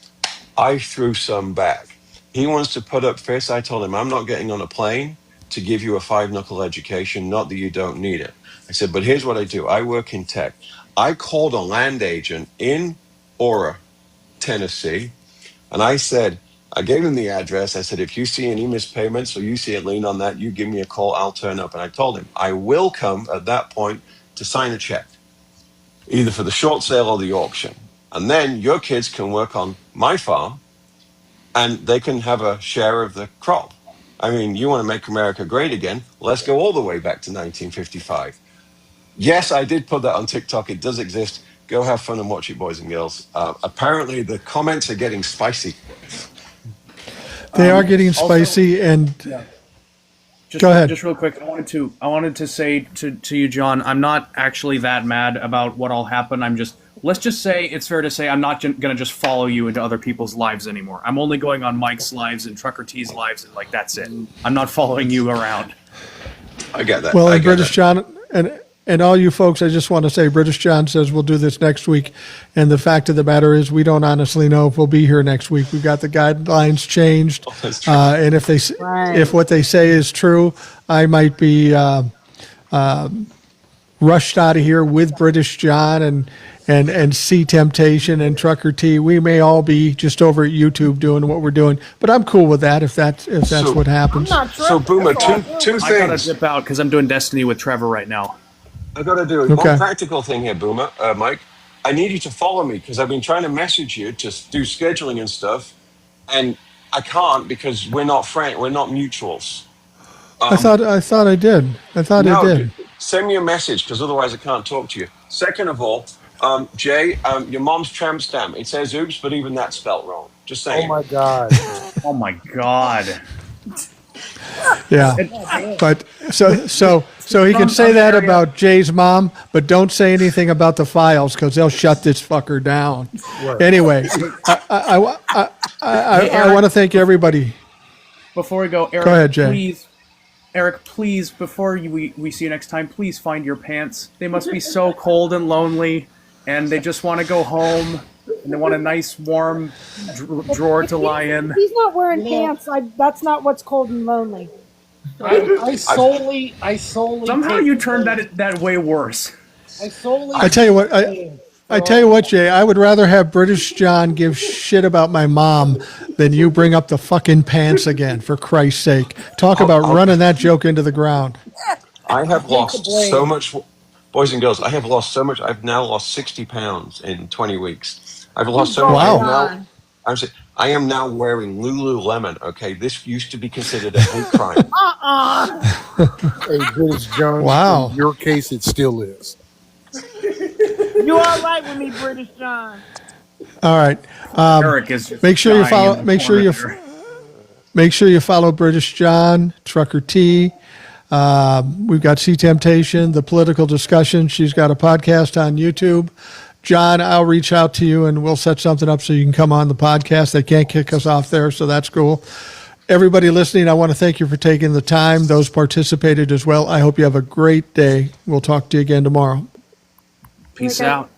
I threw some back. He wants to put up fists. I told him, I'm not getting on a plane to give you a 5-knuckle education, not that you don't need it. I said, but here's what I do. I work in tech. I called a land agent in Aurora, Tennessee, and I gave him the address. I said, if you see any mispayments or you see a lien on that, you give me a call. I'll turn up. And I told him, I will come at that point to sign a check, either for the short sale or the auction. And then your kids can work on my farm and they can have a share of the crop. I mean, you want to make America great again? Let's go all the way back to 1955. Yes, I did put that on TikTok. It does exist. Go have fun and watch it, boys and girls. Apparently, the comments are getting spicy. They are getting spicy, and go ahead. Just real quick, I wanted to say to you, John, I'm not actually that mad about what all happened. Let's just say it's fair to say I'm not going to just follow you into other people's lives anymore. I'm only going on Mike's lives and Trucker T's lives, and that's it. I'm not following you around. I get that. Well, and British John, and And all you folks, I just want to say, British John says we'll do this next week. And the fact of the matter is, we don't honestly know if we'll be here next week. We've got the guidelines changed. That's true. And if what they say is true, I might be rushed out of here with British John and See Temptation and Trucker T. We may all be just over at YouTube doing what we're doing, but I'm cool with that if that's So- what happens. I'm not sure. So, Boomer, two I gotta things. zip out because I'm doing Destiny with Trevor right now. I got to do Okay. one practical thing here, Boomer, Mike. I need you to follow me because I've been trying to message you to do scheduling and stuff, and I can't because we're not we're not mutuals. I thought I did. I thought I did. Send me a message because otherwise I can't talk to you. Second of all, Jay, your mom's tramp stamp. It says oops, but even that's spelt wrong. Just Oh saying. my God. Oh my god. Yeah, but so he can say that about Jay's mom, but don't say anything about the files because they'll shut this fucker down. Anyway, I want to thank everybody. Before we go, Eric, Go ahead, Jay. please. Eric, please, before we see you next time, please find your pants. They must be so cold and lonely, and they just want to go home, and they want a nice, warm drawer to lie in. He's not wearing pants. That's not what's cold and lonely. I solely. Somehow take you the turned blame. that way worse. I solely. I tell you what, blame I tell you what, Jay, I would rather have British John give shit about my mom than you bring up the fucking pants again, for Christ's sake. Talk about running that joke into the ground. I have take lost the blame. so much, boys and girls. I have lost so much. I've now lost 60 pounds in 20 weeks. I've lost so much. Wow. I am now wearing Lululemon. Okay, this used to be considered a hate crime. Hey, British John. Wow. In your case, it still is. You all right with me, British John? All right. Eric is just Make sure you dying follow. in the Make sure corner you. there. Make sure you follow British John, Trucker T. We've got See Temptation, the political discussion. She's got a podcast on YouTube. John, I'll reach out to you and we'll set something up so you can come on the podcast. They can't kick us off there, so that's cool. Everybody listening, I want to thank you for taking the time. Those participated as well. I hope you have a great day. We'll talk to you again tomorrow. Peace out.